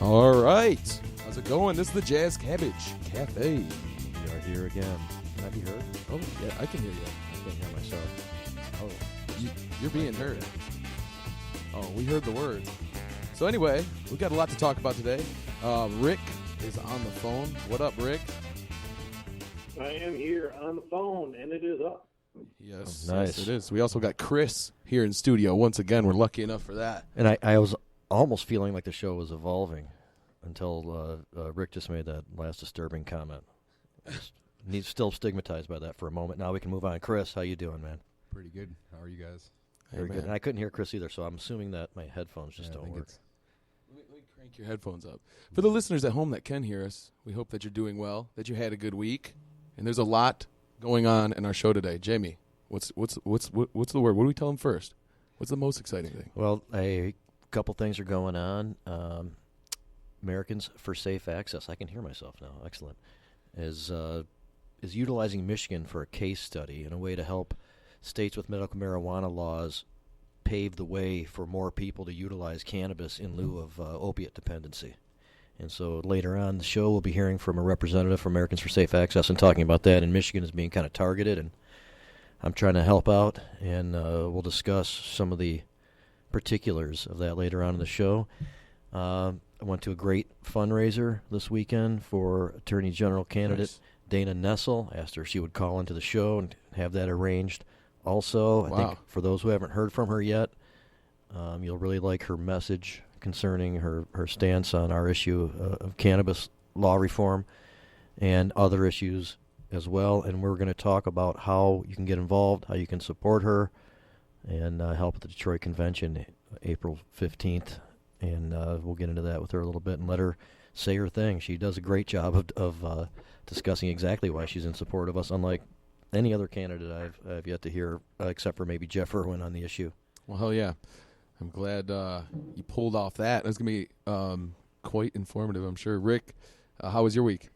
All right. How's it going? This is the Cabbage Cafe. We are here again. Can I be heard? Oh, yeah, I can hear you. I can't hear myself. Oh, you're being heard. Oh, we heard the words. So anyway, we got a lot to talk about today. Rick is on the phone. What up, Rick? I am here on the phone, and it is up. Yes, Oh, nice. Yes, it is. We also got Chris here in studio. Once again, we're lucky enough for that. And I was almost feeling like the show was evolving until Rick just made that last disturbing comment. He's still stigmatized by that for a moment. Now we can move on. Chris, how you doing, man? Pretty good. How are you guys? Very good. man. And I couldn't hear Chris either, so I'm assuming that my headphones just don't work. Let me crank your headphones up. For the listeners at home that can hear us, we hope that you're doing well, that you had a good week, and there's a lot going on in our show today. Jamie, what's the word? What do we tell them first? What's the most exciting thing? Well, a couple things are going on. Americans for Safe Access. I can hear myself now. Excellent. Is utilizing Michigan for a case study in a way to help states with medical marijuana laws pave the way for more people to utilize cannabis in lieu of opiate dependency. And so later on the show, we'll be hearing from a representative from Americans for Safe Access and talking about that. And Michigan is being kind of targeted, and I'm trying to help out, and we'll discuss some of the particulars of that later on in the show. I went to a great fundraiser this weekend for Attorney General candidate Dana Nessel. Asked her if she would call into the show and have that arranged. Also, I think for those who haven't heard from her yet, you'll really like her message concerning her stance on our issue of cannabis law reform and other issues as well. And we're going to talk about how you can get involved, how you can support her, and help at the Detroit Convention April 15th. And we'll get into that with her a little bit and let her say her thing. She does a great job of discussing exactly why she's in support of us, unlike any other candidate I've yet to hear, except for maybe Jeff Irwin on the issue. Well, hell yeah. I'm glad you pulled off that. That's going to be quite informative, I'm sure. Rick, how was your week?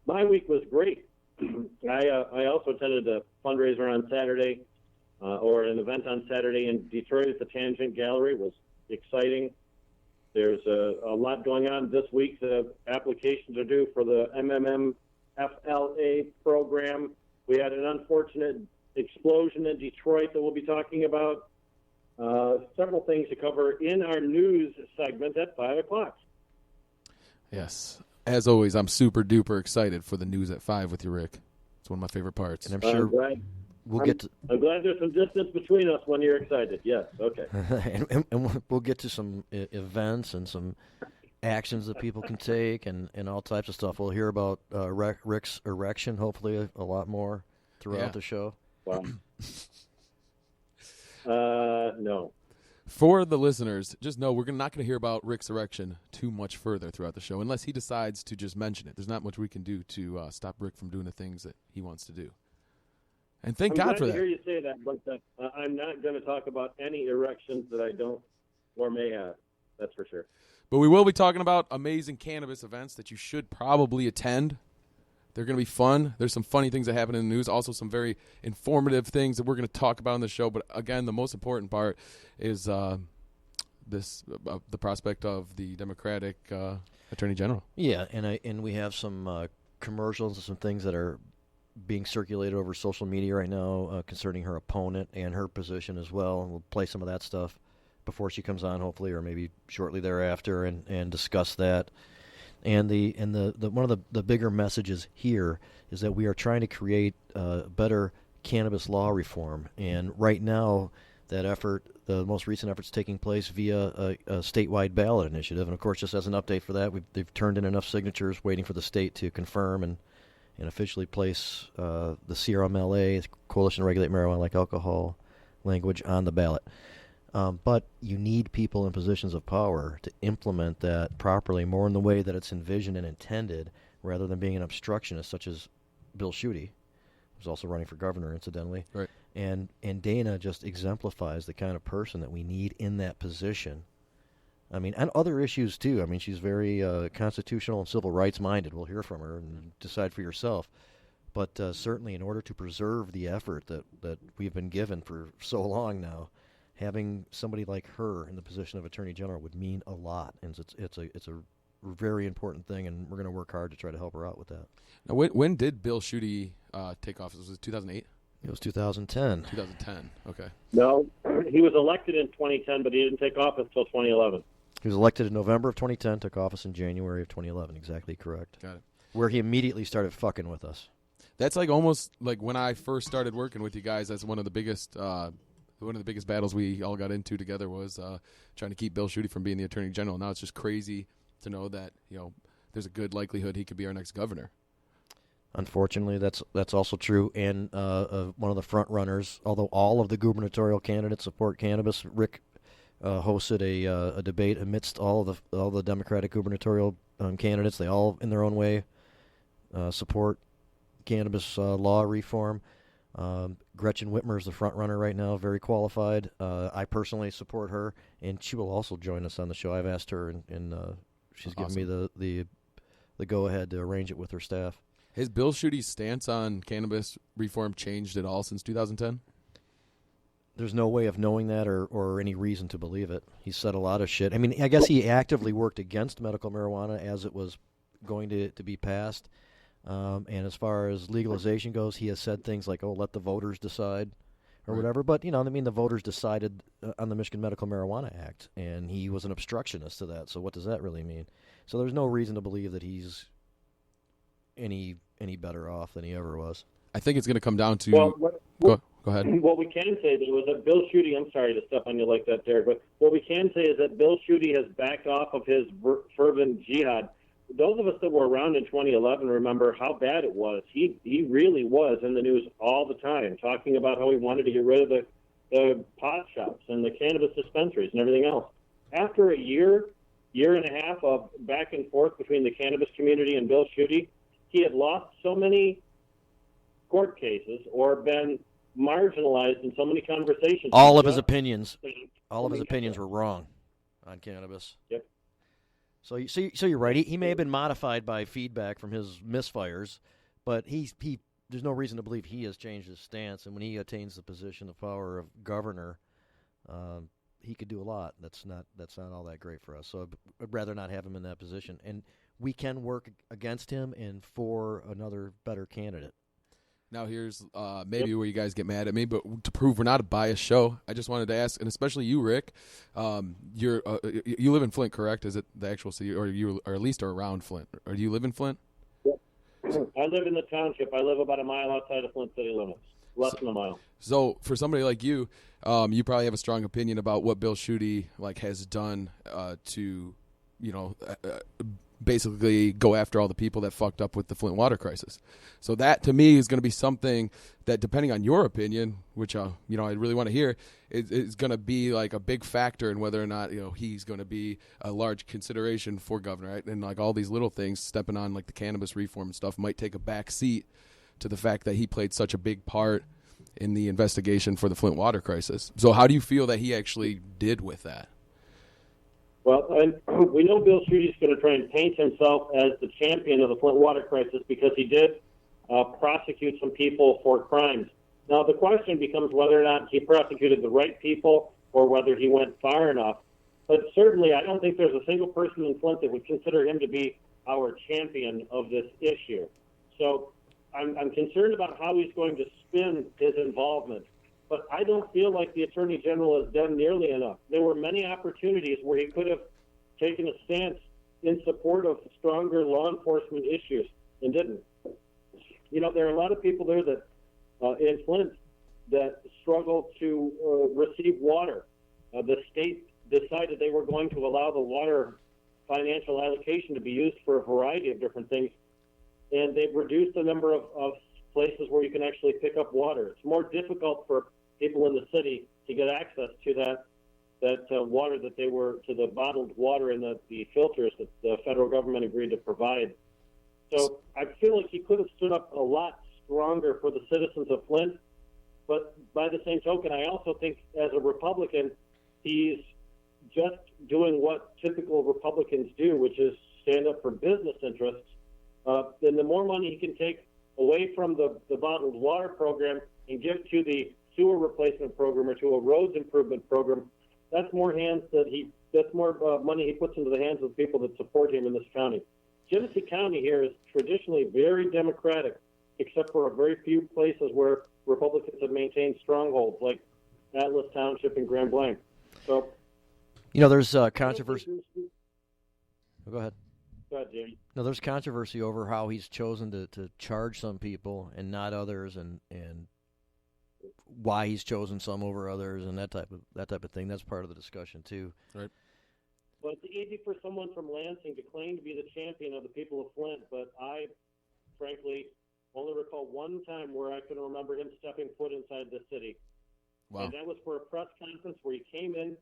My week was great. I also attended a fundraiser on Saturday, or an event on Saturday in Detroit at the Tangent Gallery. It was exciting. There's a lot going on this week. The applications are due for the MMM-FLA program. We had an unfortunate explosion in Detroit that we'll be talking about. Several things to cover in our news segment at 5 o'clock. Yes. As always, I'm super duper excited for the news at 5 with you, Rick. It's one of my favorite parts. And I'm sure I'm glad there's some distance between us when you're excited. Yes, okay. and we'll get to some events and some actions that people can take and all types of stuff. We'll hear about Rick's erection, hopefully a lot more throughout the show. Wow. No. For the listeners, just know we're not going to hear about Rick's erection too much further throughout the show, unless he decides to just mention it. There's not much we can do to stop Rick from doing the things that he wants to do. And thank God for that. I'm glad to hear you say that, but I'm not going to talk about any erections that I don't or may have. That's for sure. But we will be talking about amazing cannabis events that you should probably attend. They're going to be fun. There's some funny things that happen in the news, also some very informative things that we're going to talk about on the show. But again, the most important part is the prospect of the Democratic Attorney General. Yeah, and we have some commercials and some things that are being circulated over social media right now concerning her opponent and her position as well. And we'll play some of that stuff before she comes on, hopefully, or maybe shortly thereafter, and discuss that. And the one of the bigger messages here is that we are trying to create better cannabis law reform. And right now, that effort, the most recent effort's taking place via a statewide ballot initiative. And of course, just as an update for that, they've turned in enough signatures, waiting for the state to confirm and officially place the CRMLA, Coalition to Regulate Marijuana Like Alcohol, language on the ballot. But you need people in positions of power to implement that properly, more in the way that it's envisioned and intended, rather than being an obstructionist, such as Bill Schuette, who's also running for governor, incidentally. Right. And Dana just exemplifies the kind of person that we need in that position I mean, and other issues too. I mean, she's very constitutional and civil rights minded. We'll hear from her and decide for yourself. But certainly, in order to preserve the effort that we've been given for so long now, having somebody like her in the position of Attorney General would mean a lot, and it's a very important thing, and we're going to work hard to try to help her out with that. Now, when did Bill Schuette take office? Was it 2008? It was 2010. 2010. Okay. No, he was elected in 2010, but he didn't take office until 2011. He was elected in November of 2010, took office in January of 2011. Exactly correct. Got it. Where he immediately started fucking with us. That's like almost like when I first started working with you guys. That's one of the biggest battles we all got into together was trying to keep Bill Schuette from being the Attorney General. Now it's just crazy to know that there's a good likelihood he could be our next governor. Unfortunately, that's also true. And one of the front runners, although all of the gubernatorial candidates support cannabis, Rick hosted a debate amidst all the Democratic gubernatorial candidates. They all, in their own way, support cannabis law reform. Gretchen Whitmer is the front runner right now, very qualified. I personally support her, and she will also join us on the show. I've asked her, and she's given me the go-ahead to arrange it with her staff. Has Bill Schuette's stance on cannabis reform changed at all since 2010? There's no way of knowing that or any reason to believe it. He said a lot of shit. I mean, I guess he actively worked against medical marijuana as it was going to be passed. And as far as legalization goes, he has said things like, let the voters decide or whatever. But, the voters decided on the Michigan Medical Marijuana Act, and he was an obstructionist to that. So what does that really mean? So there's no reason to believe that he's any better off than he ever was. I think it's going to come down to... Go ahead. What we can say, though, is that Bill Schuette, I'm sorry to step on you like that, Derek, but what we can say is that Bill Schuette has backed off of his fervent jihad. Those of us that were around in 2011 remember how bad it was. He really was in the news all the time, talking about how he wanted to get rid of the pot shops and the cannabis dispensaries and everything else. After a year and a half of back and forth between the cannabis community and Bill Schuette, he had lost so many court cases or been marginalized in so many conversations. All of his opinions were wrong on cannabis. Yep. So you're right. He may have been modified by feedback from his misfires, but there's no reason to believe he has changed his stance. And when he attains the position of power of governor, he could do a lot. That's not all that great for us. So I'd rather not have him in that position. And we can work against him and for another better candidate. Now here's maybe where you guys get mad at me, but to prove we're not a biased show, I just wanted to ask, and especially you, Rick, you live in Flint, correct? Is it the actual city, or at least around Flint? Or do you live in Flint? Yep. I live in the township. I live about a mile outside of Flint city limits, less than a mile. So for somebody like you, you probably have a strong opinion about what Bill Schuette has done to, basically go after all the people that fucked up with the Flint water crisis. So that, to me, is going to be something that, depending on your opinion, which, I really want to hear, is going to be like a big factor in whether or not, he's going to be a large consideration for governor, right? And all these little things, stepping on the cannabis reform and stuff, might take a back seat to the fact that he played such a big part in the investigation for the Flint water crisis. So how do you feel that he actually did with that? Well, and we know Bill Schuette's going to try and paint himself as the champion of the Flint water crisis because he did prosecute some people for crimes. Now, the question becomes whether or not he prosecuted the right people or whether he went far enough. But certainly, I don't think there's a single person in Flint that would consider him to be our champion of this issue. So I'm concerned about how he's going to spin his involvement. But I don't feel like the Attorney General has done nearly enough. There were many opportunities where he could have taken a stance in support of stronger law enforcement issues and didn't. There are a lot of people there that in Flint that struggle to receive water. The state decided they were going to allow the water financial allocation to be used for a variety of different things, and they've reduced the number of places where you can actually pick up water. It's more difficult for people in the city to get access to that water to the bottled water and the filters that the federal government agreed to provide. So I feel like he could have stood up a lot stronger for the citizens of Flint. But by the same token, I also think as a Republican, he's just doing what typical Republicans do, which is stand up for business interests, then the more money he can take away from the bottled water program and give to the sewer replacement program or to a roads improvement program, that's more money he puts into the hands of people that support him in this county. Genesee County here is traditionally very Democratic, except for a very few places where Republicans have maintained strongholds, like Atlas Township and Grand Blanc. So, there's controversy. Go ahead. Go ahead, Jamie. No, there's controversy over how he's chosen to charge some people and not others, and why he's chosen some over others, and that type of thing. That's part of the discussion too. Right. Well, it's easy for someone from Lansing to claim to be the champion of the people of Flint, but I, frankly, only recall one time where I can remember him stepping foot inside the city. Wow. And that was for a press conference where he came in.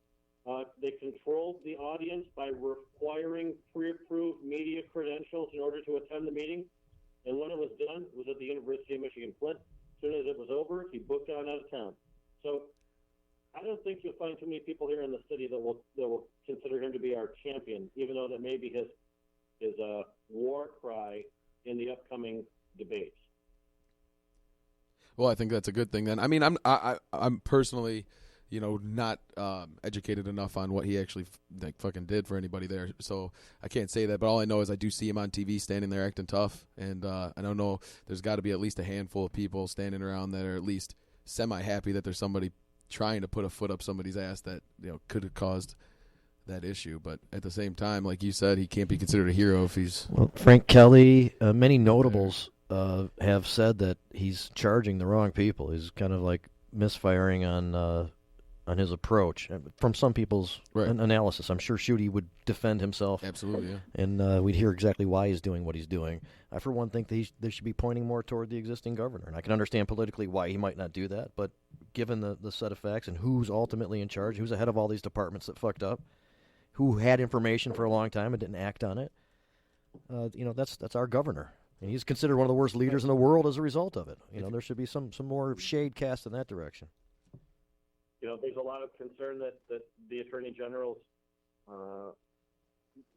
They controlled the audience by requiring pre-approved media credentials in order to attend the meeting. And when it was done, it was at the University of Michigan Flint. As soon as it was over, he booked on out of town. So I don't think you'll find too many people here in the city that will consider him to be our champion, even though that may be his war cry in the upcoming debates. Well, I think that's a good thing then. I mean, I'm personally, not educated enough on what he actually fucking did for anybody there, so I can't say that. But all I know is I do see him on TV standing there acting tough, and I don't know. There's got to be at least a handful of people standing around that are at least semi-happy that there's somebody trying to put a foot up somebody's ass that could have caused that issue. But at the same time, like you said, he can't be considered a hero if he's. Well, Frank Kelly, many notables have said that he's charging the wrong people. He's kind of like misfiring on his approach. From some people's analysis, I'm sure Schuette would defend himself. Absolutely, yeah. And we'd hear exactly why he's doing what he's doing. I, for one, think that they should be pointing more toward the existing governor. And I can understand politically why he might not do that, but given the set of facts and who's ultimately in charge, who's ahead of all these departments that fucked up, who had information for a long time and didn't act on it, that's our governor. And he's considered one of the worst leaders in the world as a result of it. There should be some more shade cast in that direction. There's a lot of concern that the Attorney General's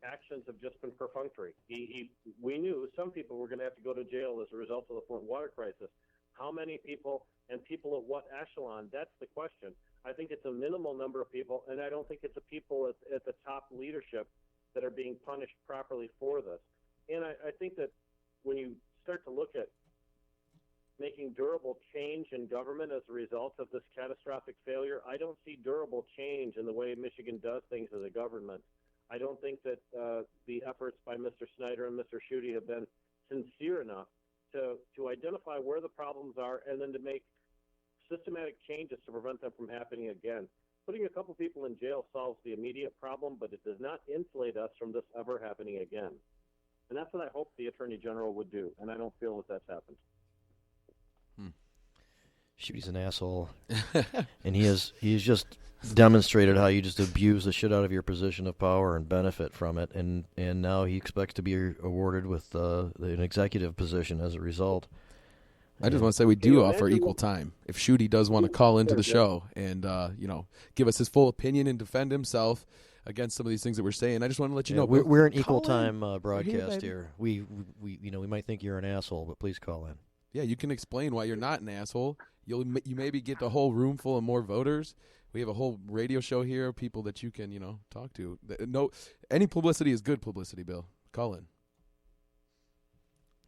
actions have just been perfunctory. We knew some people were going to have to go to jail as a result of the Flint water crisis. How many people, and people at what echelon? That's the question. I think it's a minimal number of people, and I don't think it's the people at the top leadership that are being punished properly for this. And I think that when you start to look at making durable change in government as a result of this catastrophic failure, I don't see durable change in the way Michigan does things as a government. I don't think that the efforts by Mr. Snyder and Mr. Schuette have been sincere enough to identify where the problems are and then to make systematic changes to prevent them from happening again. Putting a couple people in jail solves the immediate problem, but it does not insulate us from this ever happening again. And that's what I hope the Attorney General would do, and I don't feel that that's happened. Schuette's an asshole, and he's just demonstrated how you just abuse the shit out of your position of power and benefit from it, and now he expects to be awarded with an executive position as a result. I just want to say we do offer equal time. If Schuette does want to call into the show and give us his full opinion and defend himself against some of these things that we're saying, I just want to let you know we're an equal time broadcast here. We might think you're an asshole, but please call in. Yeah, you can explain why you're not an asshole. You maybe get the whole room full of more voters. We have a whole radio show here, people that you can talk to. No, any publicity is good publicity. Bill, call in.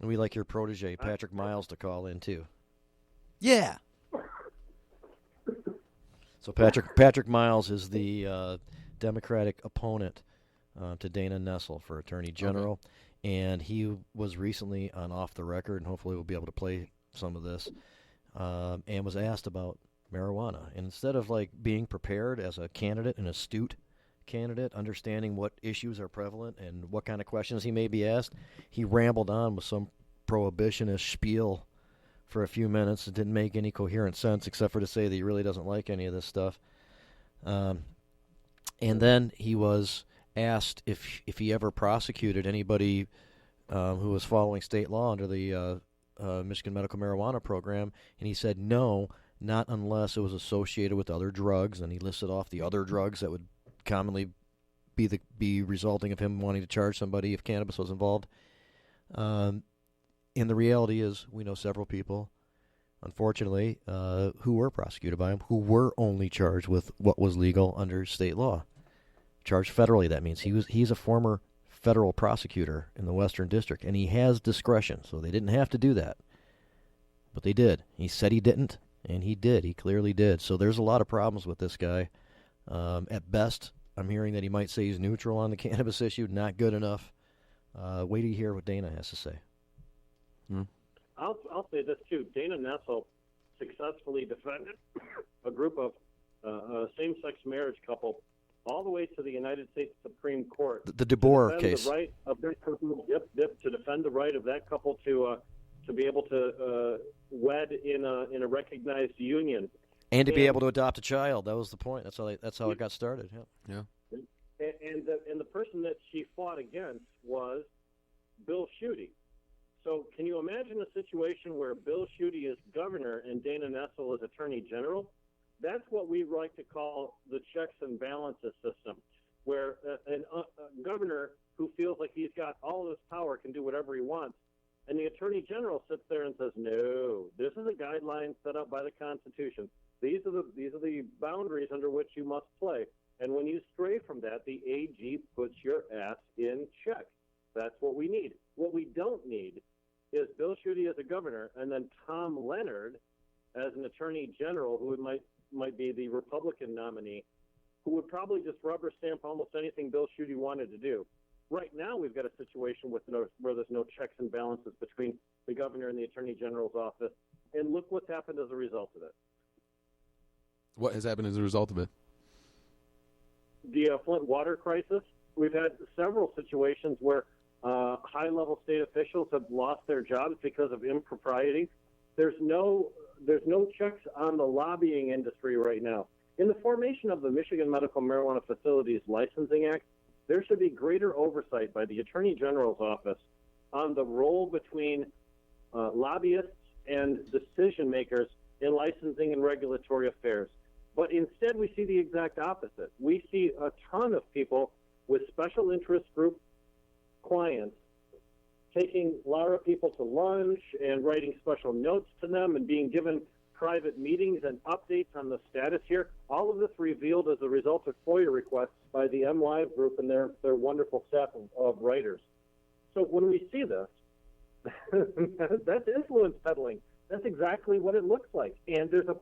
And we like your protege, Patrick Miles, to call in, too. Yeah. So Patrick Miles is the Democratic opponent to Dana Nessel for Attorney General. Okay. And he was recently on Off the Record, and hopefully we'll be able to play some of this, and was asked about marijuana. And instead of being prepared as a candidate, an astute candidate, understanding what issues are prevalent and what kind of questions he may be asked, he rambled on with some prohibitionist spiel for a few minutes. It didn't make any coherent sense except for to say that he really doesn't like any of this stuff. And then he was asked if he ever prosecuted anybody who was following state law under the Michigan medical marijuana program, and he said no, not unless it was associated with other drugs, and he listed off the other drugs that would commonly be resulting of him wanting to charge somebody if cannabis was involved. And the reality is, we know several people, unfortunately, who were prosecuted by him, who were only charged with what was legal under state law. Charged federally, that means he's a former federal prosecutor in the Western District, and he has discretion, so they didn't have to do that. But they did. He said he didn't, and he did. He clearly did. So there's a lot of problems with this guy. At best, I'm hearing that he might say he's neutral on the cannabis issue. Not good enough. Wait till you hear what Dana has to say. I'll say this too. Dana Nessel successfully defended a group of same-sex marriage couple all the way to the United States Supreme Court. The DeBoer case. The right of their couple, to defend the right of that couple to be able to wed in a recognized union. And to be able to adopt a child. That was the point. That's how it got started. Yeah. And the person that she fought against was Bill Schuette. So can you imagine a situation where Bill Schuette is governor and Dana Nessel is attorney general? That's what we like to call the checks and balances system, where a governor who feels like he's got all this power can do whatever he wants. And the attorney general sits there and says, no, this is a guideline set up by the Constitution. These are the boundaries under which you must play. And when you stray from that, the AG puts your ass in check. That's what we need. What we don't need is Bill Schuette as a governor and then Tom Leonard as an attorney general who might be the Republican nominee, who would probably just rubber stamp almost anything Bill Schuette wanted to do. Right now, we've got a situation where there's no checks and balances between the governor and the attorney general's office. And look what's happened as a result of it. What has happened as a result of it? The Flint water crisis. We've had several situations where high-level state officials have lost their jobs because of impropriety. There's no checks on the lobbying industry right now. In the formation of the Michigan Medical Marijuana Facilities Licensing Act, there should be greater oversight by the Attorney General's office on the role between lobbyists and decision makers in licensing and regulatory affairs. But instead, we see the exact opposite. We see a ton of people with special interest group clients taking Lara people to lunch and writing special notes to them and being given private meetings and updates on the status here. All of this revealed as a result of FOIA requests by the MLive group and their wonderful staff of writers. So when we see this, that's influence peddling. That's exactly what it looks like. And there's a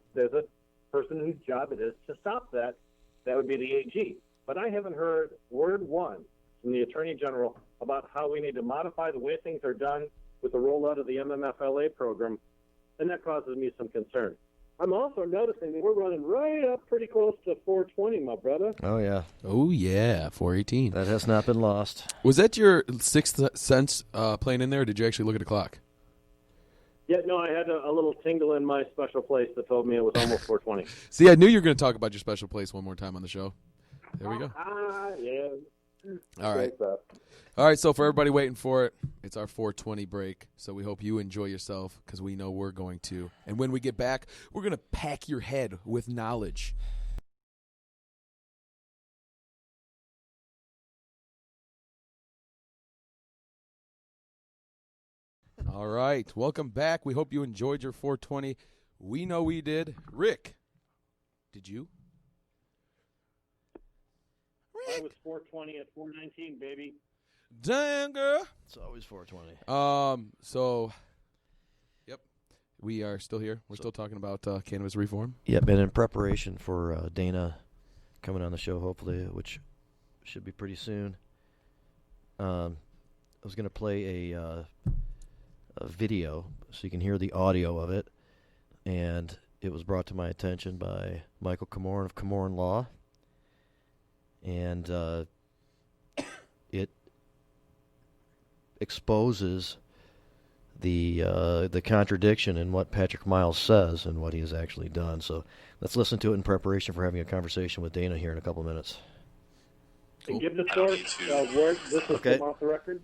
person whose job it is to stop that. That would be the AG. But I haven't heard word one from the Attorney General about how we need to modify the way things are done with the rollout of the MMFLA program, and that causes me some concern. I'm also noticing that we're running right up pretty close to 420, my brother. Oh, yeah. Oh, yeah, 418. That has not been lost. Was that your Sixth Sense playing in there, or did you actually look at the clock? Yeah, no, I had a little tingle in my special place that told me it was almost 420. See, I knew you were going to talk about your special place one more time on the show. There we go. Yeah. All right. All right, so for everybody waiting for it, it's our 420 break. So we hope you enjoy yourself because we know we're going to. And when we get back, we're going to pack your head with knowledge. All right, welcome back. We hope you enjoyed your 420. We know we did. Rick, did you? I was 420 at 419, baby. Dang, girl. It's always 420. So, yep, we are still here. We're still talking about cannabis reform. Yep, and in preparation for Dana coming on the show, hopefully, which should be pretty soon, I was going to play a video so you can hear the audio of it, and it was brought to my attention by Michael Camoran of Camoran Law, and it exposes the contradiction in what Patrick Miles says and what he has actually done. So let's listen to it in preparation for having a conversation with Dana here in a couple minutes. Cool. Give the source word. This is Okay. from off the record.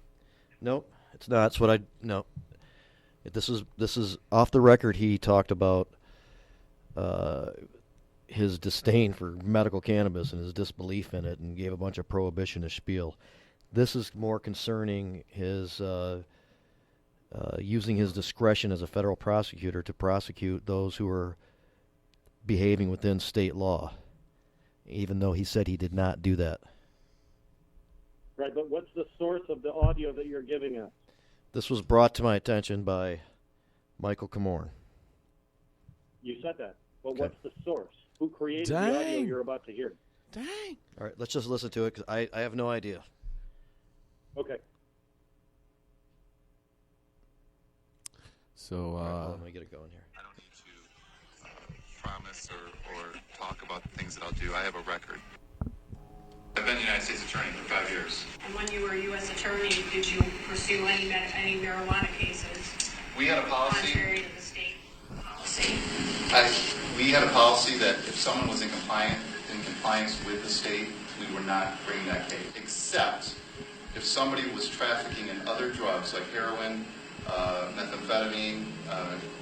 Nope, it's not. It's what I no. This is off the record. He talked about his disdain for medical cannabis and his disbelief in it, and gave a bunch of prohibitionist spiel. This is more concerning his using his discretion as a federal prosecutor to prosecute those who are behaving within state law, even though he said he did not do that. Right, but what's the source of the audio that you're giving us? This was brought to my attention by Michael Camorn. You said that, but Okay. what's the source? Who created the audio you're about to hear? Dang. All right, let's just listen to it, because I have no idea. Okay. So, All right, let me get it going here. I don't need to promise or talk about the things that I'll do. I have a record. I've been a United States attorney for 5 years. And when you were a U.S. attorney, did you pursue any marijuana cases We had a policy. contrary to the state policy? We had a policy that if someone was in compliance with the state, we were not bringing that case, except if somebody was trafficking in other drugs like heroin, methamphetamine,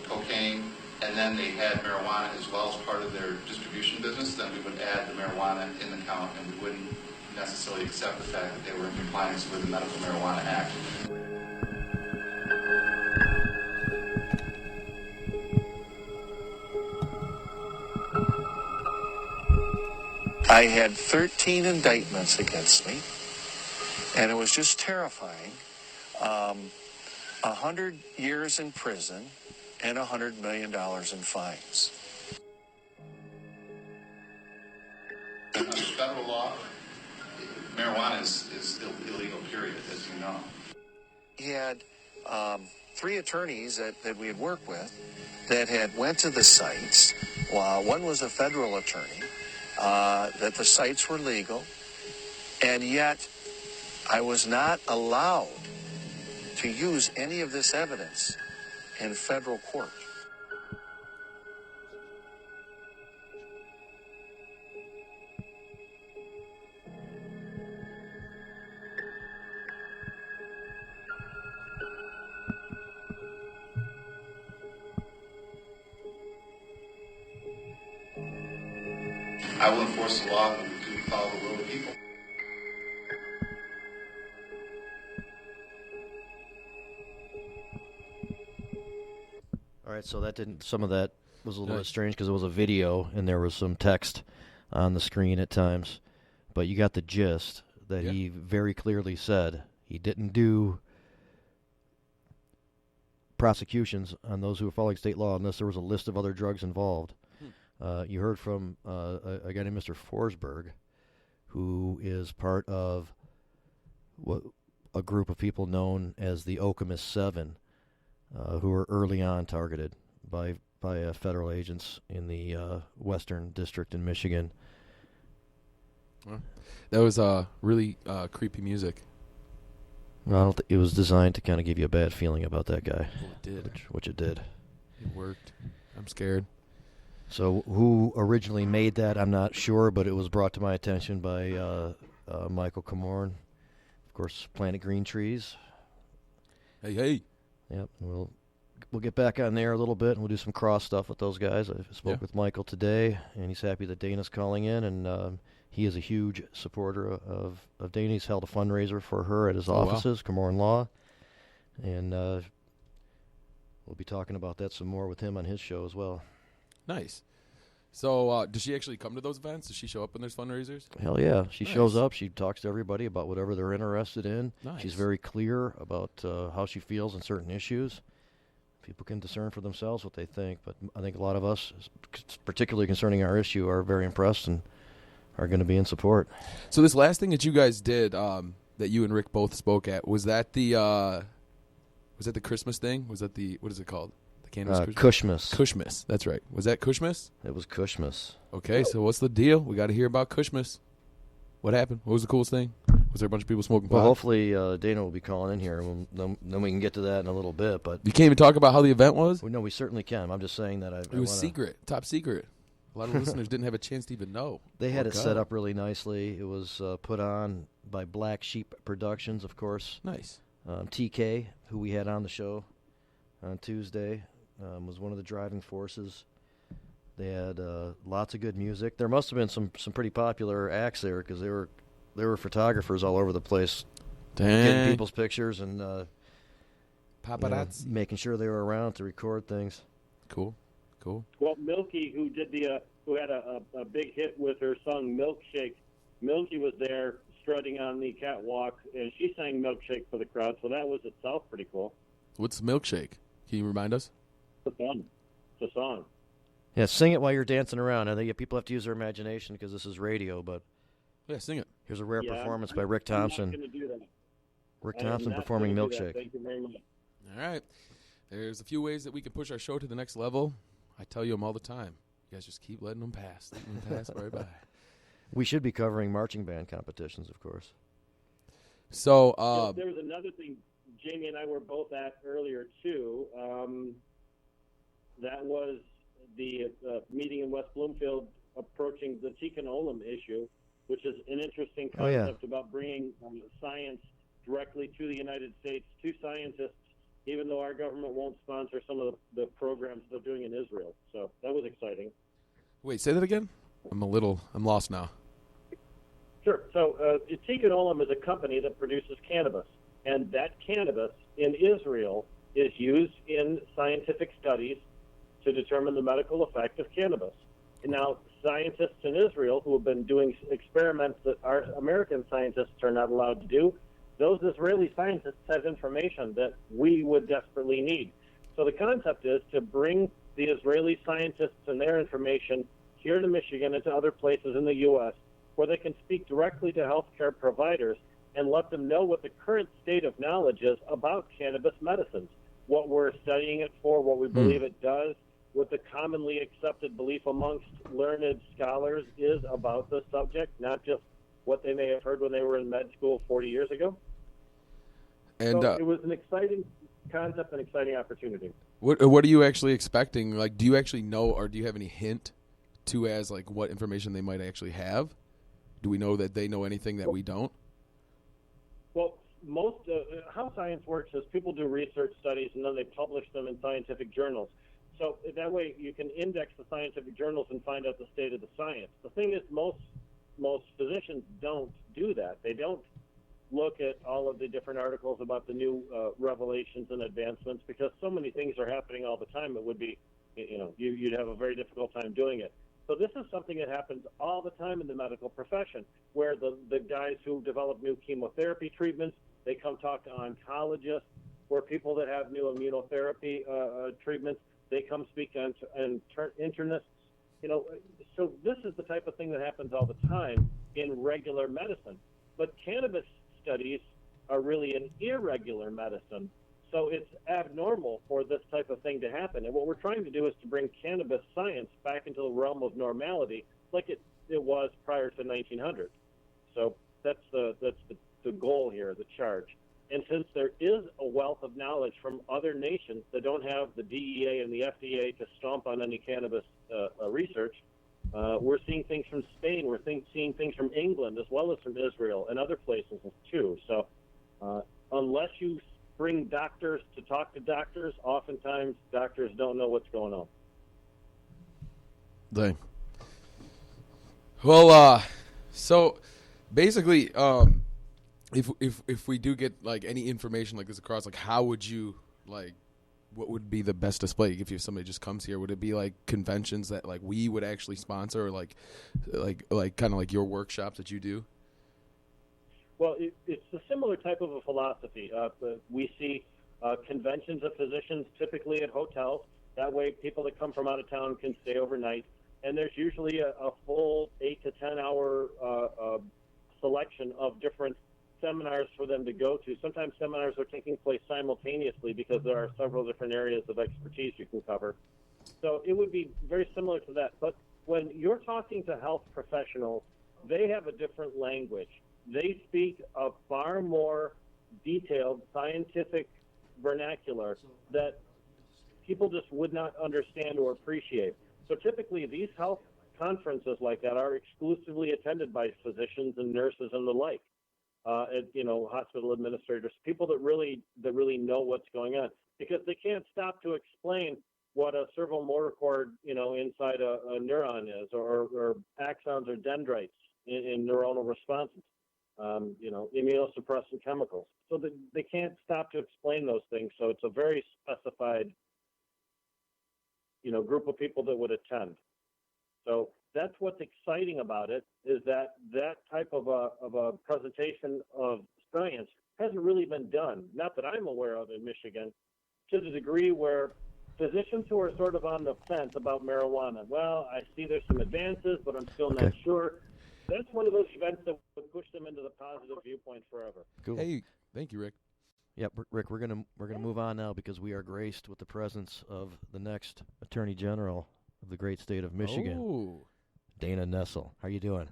cocaine, and then they had marijuana as well as part of their distribution business, then we would add the marijuana in the count, and we wouldn't necessarily accept the fact that they were in compliance with the Medical Marijuana Act. I had 13 indictments against me, and it was just terrifying. 100 years in prison and $100 million in fines. Under federal law, marijuana is illegal, period, as you know. He had 3 attorneys that we had worked with that had went to the sites. One was a federal attorney, that the sites were legal, and yet I was not allowed to use any of this evidence in federal court. I will enforce the law to follow the will of the people. All right, so some of that was a little bit strange because it was a video and there was some text on the screen at times. But you got the gist that he very clearly said he didn't do prosecutions on those who were following state law unless there was a list of other drugs involved. You heard from a guy named Mr. Forsberg, who is part of a group of people known as the Okemos 7, who were early on targeted by federal agents in the Western District in Michigan. That was really creepy music. I don't it was designed to kind of give you a bad feeling about that guy. Well, it did. Which it did. It worked. I'm scared. So who originally made that, I'm not sure, but it was brought to my attention by Michael Camorn. Of course, Planet Green Trees. Hey. Yep. We'll get back on there a little bit, and we'll do some cross stuff with those guys. I spoke with Michael today, and he's happy that Dana's calling in, and he is a huge supporter of Dana. He's held a fundraiser for her at his offices, Camorn Law, and we'll be talking about that some more with him on his show as well. Nice. So does she actually come to those events? Does she show up when there's fundraisers? Hell yeah. She shows up. She talks to everybody about whatever they're interested in. Nice. She's very clear about how she feels on certain issues. People can discern for themselves what they think, but I think a lot of us, particularly concerning our issue, are very impressed and are going to be in support. So this last thing that you guys did, that you and Rick both spoke at, was that the Christmas thing? Was that the, what is it called? Cushmas. Cushmas, that's right. Was that Cushmas? It was Cushmas. Okay, so what's the deal? We got to hear about Cushmas. What happened? What was the coolest thing? Was there a bunch of people smoking pot? Well, hopefully Dana will be calling in here, and then we can get to that in a little bit. But you can't even talk about how the event was? No, we certainly can. I'm just saying that it was secret, top secret. A lot of listeners didn't have a chance to even know. They had it set up really nicely. It was put on by Black Sheep Productions, of course. Nice. TK, who we had on the show on Tuesday, was one of the driving forces They had lots of good music. There must have been some pretty popular acts there because there were photographers all over the place getting people's pictures and Paparazzi. making sure they were around to record things. Cool. Well, Milky, who did who had a big hit with her song "Milkshake," Milky was there strutting on the catwalk, and she sang "Milkshake" for the crowd. So that was itself pretty cool. What's Milkshake? Can you remind us? It's a song. Yeah, sing it while you're dancing around. I think people have to use their imagination because this is radio, but Yeah, sing it. here's a rare performance by I'm Rick Thompson. not going to do that. Rick I am Thompson not performing gonna do that. Milkshake. Thank you very much. All right. There's a few ways that we can push our show to the next level. I tell you them all the time. You guys just keep letting them pass. Letting them pass right by. We should be covering marching band competitions, of course. So, There was another thing Jamie and I were both at earlier, too. That was the meeting in West Bloomfield approaching the Tikkun issue, which is an interesting concept about bringing science directly to the United States, to scientists, even though our government won't sponsor some of the programs they're doing in Israel. So that was exciting. wait, say that again? I'm lost now. Sure. So Tikkun Olam is a company that produces cannabis, and that cannabis in Israel is used in scientific studies to determine the medical effect of cannabis. And now, scientists in Israel who have been doing experiments that our American scientists are not allowed to do, those Israeli scientists have information that we would desperately need. So the concept is to bring the Israeli scientists and their information here to Michigan and to other places in the U.S. where they can speak directly to healthcare providers and let them know what the current state of knowledge is about cannabis medicines, what we're studying it for, what we believe it does, what the commonly accepted belief amongst learned scholars is about the subject, not just what they may have heard when they were in med school 40 years ago. And so it was an exciting concept and exciting opportunity. what are you actually expecting? Like, do you actually know, or do you have any hint to as like what information they might actually have? Do we know that they know anything that we don't? Well, most how science works is people do research studies and then they publish them in scientific journals. So that way you can index the scientific journals and find out the state of the science. The thing is, most physicians don't do that. They don't look at all of the different articles about the new revelations and advancements because so many things are happening all the time. It would be, you'd have a very difficult time doing it. So this is something that happens all the time in the medical profession, where the guys who develop new chemotherapy treatments, they come talk to oncologists, where people that have new immunotherapy treatments, they come speak to internists. So this is the type of thing that happens all the time in regular medicine. But cannabis studies are really an irregular medicine. So it's abnormal for this type of thing to happen. And what we're trying to do is to bring cannabis science back into the realm of normality like it was prior to 1900. So that's the goal here, the charge. And since there is a wealth of knowledge from other nations that don't have the DEA and the FDA to stomp on any cannabis research, we're seeing things from Spain, we're seeing things from England as well as from Israel and other places too. So unless you bring doctors to talk to doctors, oftentimes doctors don't know what's going on. Dang. Well, so basically, if we do get like any information like this across, like how would you what would be the best display if somebody just comes here? Would it be like conventions that like we would actually sponsor, or like kind of like your workshops that you do? Well, it's a similar type of a philosophy. We see conventions of physicians typically at hotels. That way people that come from out of town can stay overnight. And there's usually a full 8 to 10 hour selection of different seminars for them to go to. Sometimes seminars are taking place simultaneously because there are several different areas of expertise you can cover. So it would be very similar to that. But when you're talking to health professionals, they have a different language. They speak a far more detailed scientific vernacular that people just would not understand or appreciate. So typically these health conferences like that are exclusively attended by physicians and nurses and the like, hospital administrators, people that really know what's going on, because they can't stop to explain what a servo motor cord, inside a neuron is, or axons or dendrites in neuronal responses, immunosuppressant chemicals. So they can't stop to explain those things. So it's a very specified, group of people that would attend. So that's what's exciting about it, is that type of a presentation of science hasn't really been done, not that I'm aware of in Michigan, to the degree where physicians who are sort of on the fence about marijuana, well, I see there's some advances, but I'm still not sure. That's one of those events that would push them into the positive viewpoint forever. Cool. Hey, thank you, Rick. Yep, Rick, we're gonna move on now because we are graced with the presence of the next Attorney General of the great state of Michigan, Oh. Dana Nessel. How are you doing?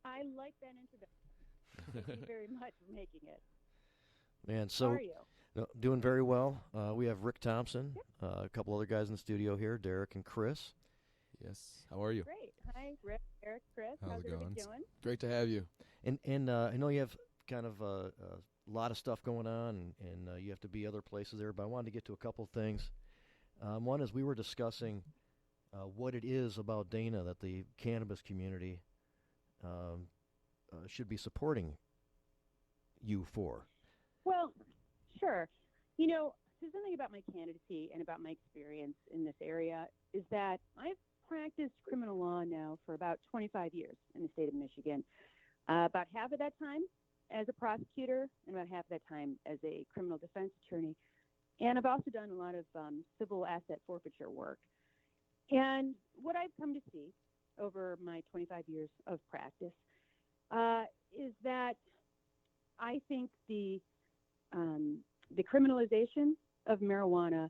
I like that introduction. Thank you very much for making it. Man, so How are you? doing very well. We have Rick Thompson, a couple other guys in the studio here, Derek and Chris. Yes. How are you? Great. Hi, Rick, Eric, Chris. How's it everybody going? doing? Great to have you. And I know you have kind of a lot of stuff going on, and you have to be other places there, but I wanted to get to a couple things. One is we were discussing what it is about Dana that the cannabis community should be supporting you for. Well, sure. So something about my candidacy and about my experience in this area is that I've practiced criminal law now for about 25 years in the state of Michigan. About half of that time as a prosecutor and about half of that time as a criminal defense attorney. And I've also done a lot of civil asset forfeiture work. And what I've come to see over my 25 years of practice is that I think the criminalization of marijuana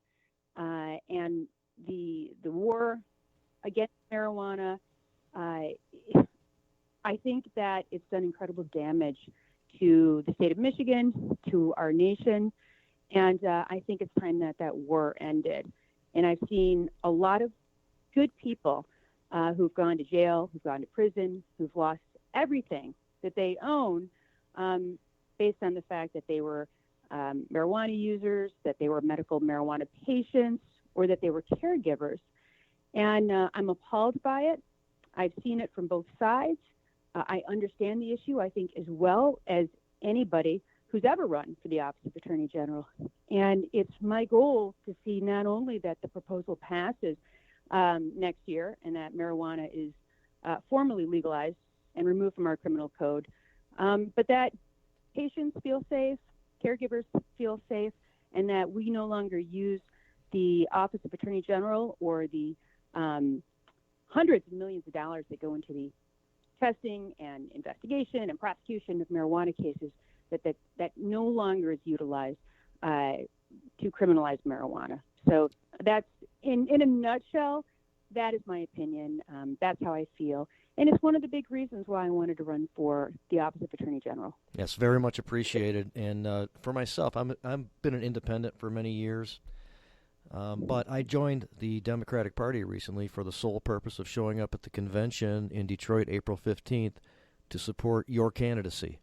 and the war against marijuana, I think that it's done incredible damage to the state of Michigan, to our nation, and I think it's time that war ended. And I've seen a lot of good people who've gone to jail, who've gone to prison, who've lost everything that they own based on the fact that they were marijuana users, that they were medical marijuana patients, or that they were caregivers. And I'm appalled by it. I've seen it from both sides. I understand the issue, I think, as well as anybody who's ever run for the office of Attorney General. And it's my goal to see not only that the proposal passes next year and that marijuana is formally legalized and removed from our criminal code, but that patients feel safe, caregivers feel safe, and that we no longer use the Office of Attorney General or the hundreds of millions of dollars that go into the testing and investigation and prosecution of marijuana cases, that no longer is utilized to criminalize marijuana. So that's, in a nutshell, that is my opinion. That's how I feel. And it's one of the big reasons why I wanted to run for the Office of Attorney General. Yes, very much appreciated. And for myself, I've been an independent for many years, but I joined the Democratic Party recently for the sole purpose of showing up at the convention in Detroit April 15th to support your candidacy.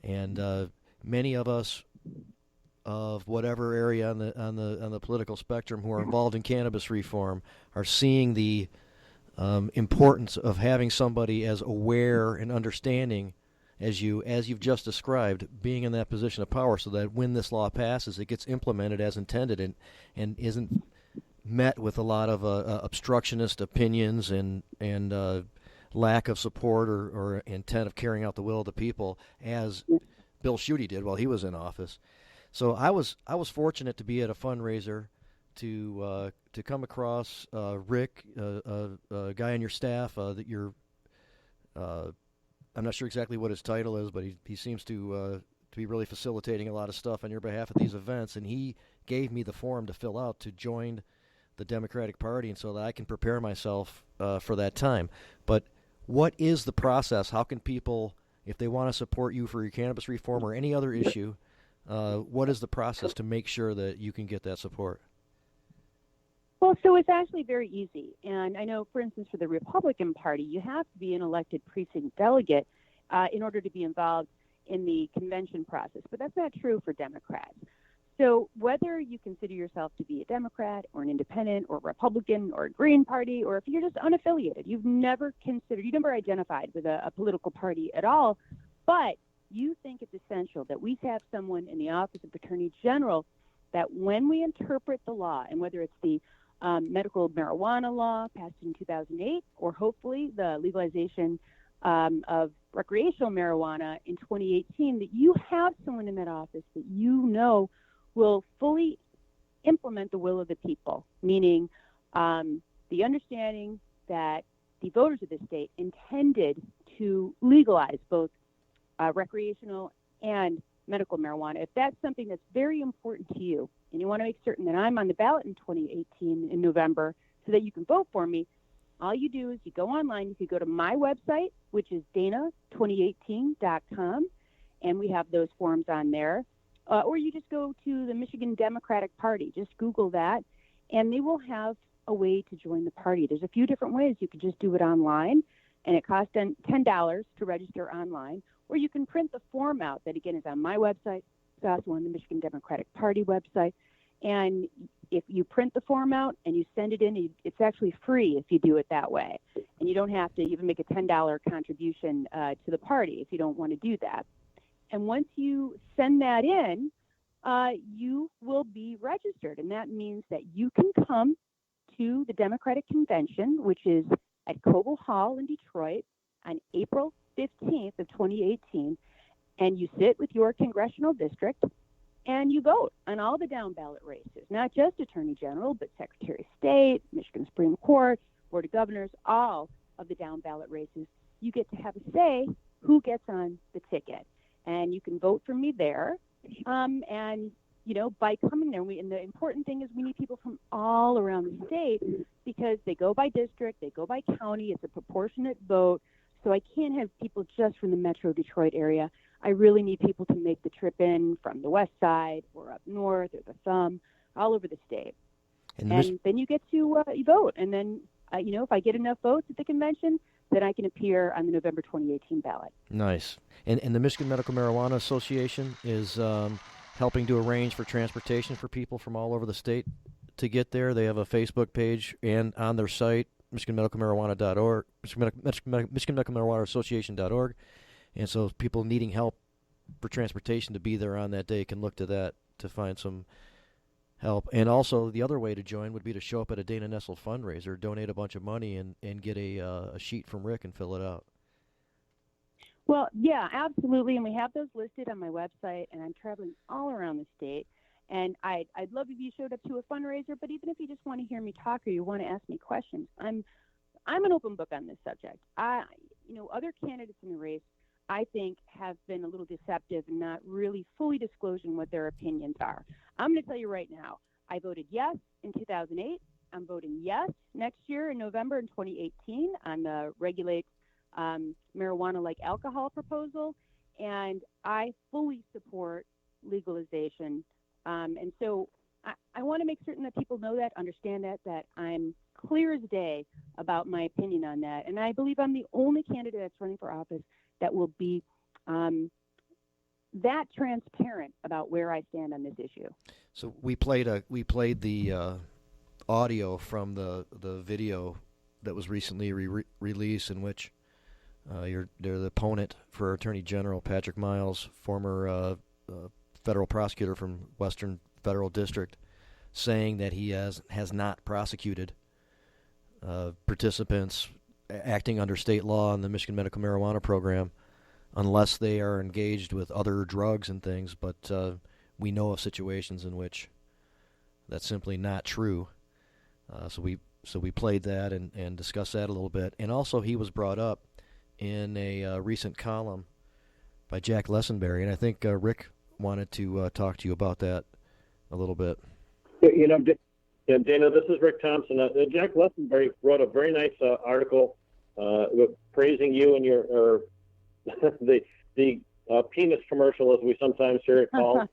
And many of us of whatever area on the political spectrum who are involved in cannabis reform are seeing the importance of having somebody as aware and understanding as you've just described, being in that position of power, so that when this law passes, it gets implemented as intended and isn't met with a lot of obstructionist opinions and lack of support or intent of carrying out the will of the people, as Bill Schuette did while he was in office. So I was fortunate to be at a fundraiser to come across Rick, a guy on your staff that you're. I'm not sure exactly what his title is, but he seems to be really facilitating a lot of stuff on your behalf at these events, and he gave me the form to fill out to join the Democratic Party, and so that I can prepare myself for that time. But what is the process? How can people, if they want to support you for your cannabis reform or any other issue, what is the process to make sure that you can get that support? Well, so it's actually very easy. And I know, for instance, for the Republican Party, you have to be an elected precinct delegate in order to be involved in the convention process. But that's not true for Democrats. So whether you consider yourself to be a Democrat or an independent or a Republican or a Green Party, or if you're just unaffiliated, you never identified with a political party at all, but you think it's essential that we have someone in the Office of Attorney General that when we interpret the law, and whether it's the medical marijuana law passed in 2008, or hopefully the legalization of recreational marijuana in 2018, that you have someone in that office that you know will fully implement the will of the people, meaning the understanding that the voters of the state intended to legalize both recreational and medical marijuana. If that's something that's very important to you, and you want to make certain that I'm on the ballot in 2018 in November so that you can vote for me, all you do is you go online. You could go to my website, which is dana2018.com, and we have those forms on there. Or you just go to the Michigan Democratic Party. Just Google that, and they will have a way to join the party. There's a few different ways. You could just do it online, and it costs $10 to register online. Or you can print the form out that, again, is on my website. It's also on the Michigan Democratic Party website. And if you print the form out and you send it in, it's actually free if you do it that way. And you don't have to even make a $10 contribution to the party if you don't want to do that. And once you send that in, you will be registered. And that means that you can come to the Democratic Convention, which is at Coble Hall in Detroit on April 15th of 2018. And you sit with your congressional district and you vote on all the down ballot races, not just Attorney General, but Secretary of State, Michigan Supreme Court, Board of Governors, all of the down ballot races. You get to have a say who gets on the ticket. And you can vote for me there. And, you know, by coming there, and the important thing is we need people from all around the state because they go by district, they go by county, it's a proportionate vote. So I can't have people just from the Metro Detroit area. I really need people to make the trip in from the west side or up north or the thumb, all over the state. And then you get to you vote. And then, you know, if I get enough votes at the convention, then I can appear on the November 2018 ballot. Nice. And the Michigan Medical Marijuana Association is helping to arrange for transportation for people from all over the state to get there. They have a Facebook page and on their site, MichiganMedicalMarijuana.org, Michigan Medical Marijuana Association.org. And so people needing help for transportation to be there on that day can look to that to find some help. And also the other way to join would be to show up at a Dana Nessel fundraiser, donate a bunch of money, and get a sheet from Rick and fill it out. Well, yeah, absolutely. And we have those listed on my website, and I'm traveling all around the state. And I'd love if you showed up to a fundraiser, but even if you just want to hear me talk or you want to ask me questions, I'm an open book on this subject. Other candidates in the race, I think, have been a little deceptive and not really fully disclosing what their opinions are. I'm going to tell you right now, I voted yes in 2008. I'm voting yes next year in November in 2018 on the regulate marijuana like alcohol proposal, and I fully support legalization. And so I want to make certain that people know that, understand that I'm clear as day about my opinion on that. And I believe I'm the only candidate that's running for office that will be that transparent about where I stand on this issue. So we played the audio from the video that was recently released, in which the opponent for Attorney General, Patrick Miles, former federal prosecutor from Western Federal District, saying that he has not prosecuted participants acting under state law in the Michigan Medical Marijuana Program unless they are engaged with other drugs and things, but we know of situations in which that's simply not true. So we played that and discussed that a little bit. And also he was brought up in a recent column by Jack Lessenberry, and I think Rick wanted to talk to you about that a little bit. You know, Dana, this is Rick Thompson. Jack Lessenberry wrote a very nice article praising you and your the penis commercial, as we sometimes hear it called,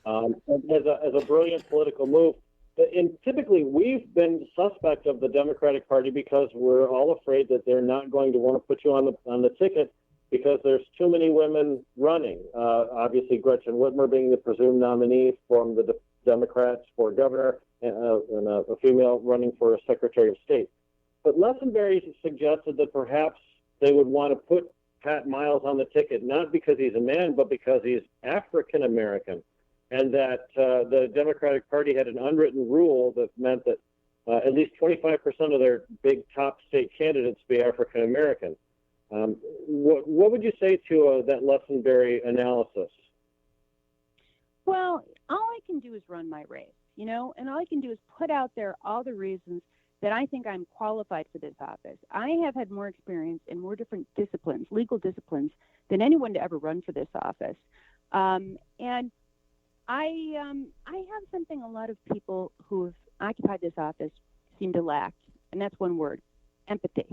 as a brilliant political move. And typically, we've been suspect of the Democratic Party because we're all afraid that they're not going to want to put you on the ticket because there's too many women running. Obviously, Gretchen Whitmer being the presumed nominee from the Democrats for governor, and a female running for Secretary of State. But Lessenberry suggested that perhaps they would want to put Pat Miles on the ticket, not because he's a man, but because he's African American, and that the Democratic Party had an unwritten rule that meant that at least 25% of their big top state candidates be African American. What would you say to that Lessenberry analysis? Well, all I can do is run my race, and all I can do is put out there all the reasons that I think I'm qualified for this office. I have had more experience in more different disciplines, legal disciplines, than anyone to ever run for this office. And I have something a lot of people who have occupied this office seem to lack, and that's one word: empathy.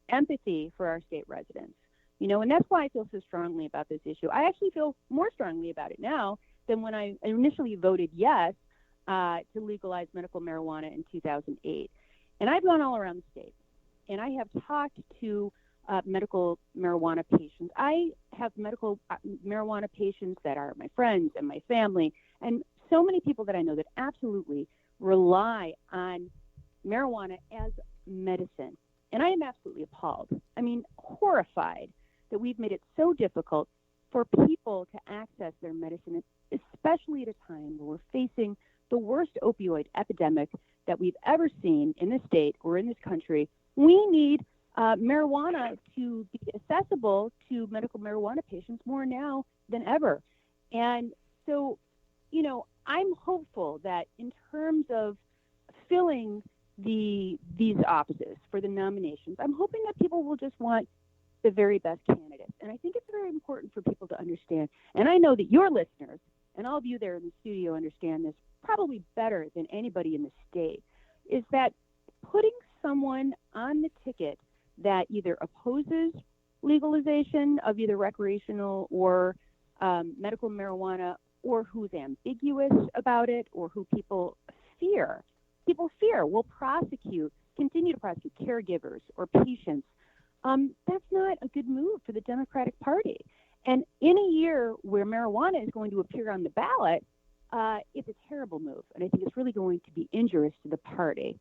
Empathy for our state residents. And that's why I feel so strongly about this issue. I actually feel more strongly about it now than when I initially voted yes to legalize medical marijuana in 2008. And I've gone all around the state, and I have talked to medical marijuana patients. I have medical marijuana patients that are my friends and my family, and so many people that I know that absolutely rely on marijuana as medicine. And I am absolutely appalled. I mean, horrified that we've made it so difficult for people to access their medicine, especially at a time where we're facing the worst opioid epidemic that we've ever seen in this state or in this country. We need marijuana to be accessible to medical marijuana patients more now than ever. And so, I'm hopeful that in terms of filling these offices for the nominations, I'm hoping that people will just want the very best candidates. And I think it's very important for people to understand. And I know that your listeners and all of you there in the studio understand this probably better than anybody in the state, is that putting someone on the ticket that either opposes legalization of either recreational or medical marijuana, or who's ambiguous about it, or who people fear will continue to prosecute caregivers or patients. That's not a good move for the Democratic Party. And in a year where marijuana is going to appear on the ballot, it's a terrible move. And I think it's really going to be injurious to the party.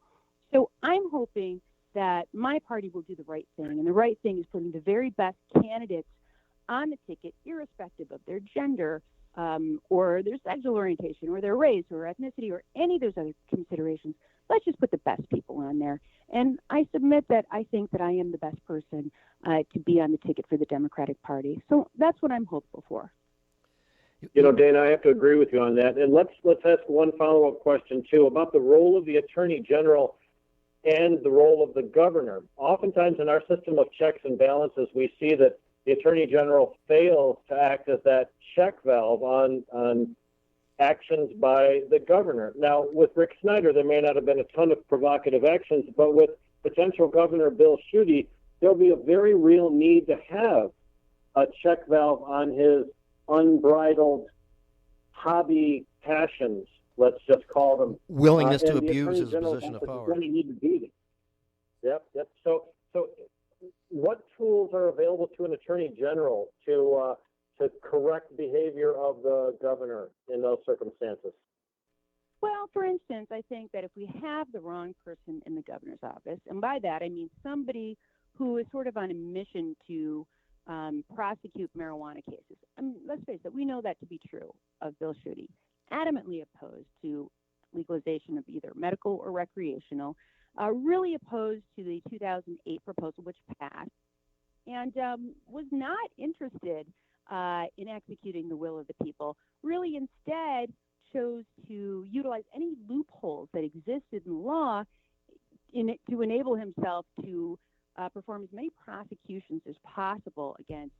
So I'm hoping that my party will do the right thing. And the right thing is putting the very best candidates on the ticket, irrespective of their gender, or their sexual orientation, or their race, or ethnicity, or any of those other considerations. Let's just put the best people on there. And I submit that I think that I am the best person to be on the ticket for the Democratic Party. So that's what I'm hopeful for. Dana, I have to agree with you on that. And let's ask one follow-up question, too, about the role of the Attorney General and the role of the governor. Oftentimes in our system of checks and balances, we see that the Attorney General fails to act as that check valve on actions by the governor. Now, with Rick Snyder, there may not have been a ton of provocative actions, but with potential Governor Bill Schuette, there'll be a very real need to have a check valve on his unbridled hobby passions, let's just call them. Willingness to abuse his position of power. When he need to be there. Yep. So what tools are available to an Attorney General to correct behavior of the governor in those circumstances? Well, for instance, I think that if we have the wrong person in the governor's office, and by that I mean somebody who is sort of on a mission to prosecute marijuana cases. I mean, let's face it, we know that to be true of Bill Schuette, adamantly opposed to legalization of either medical or recreational, really opposed to the 2008 proposal, which passed, and was not interested in executing the will of the people, really instead chose to utilize any loopholes that existed in law to enable himself to perform as many prosecutions as possible against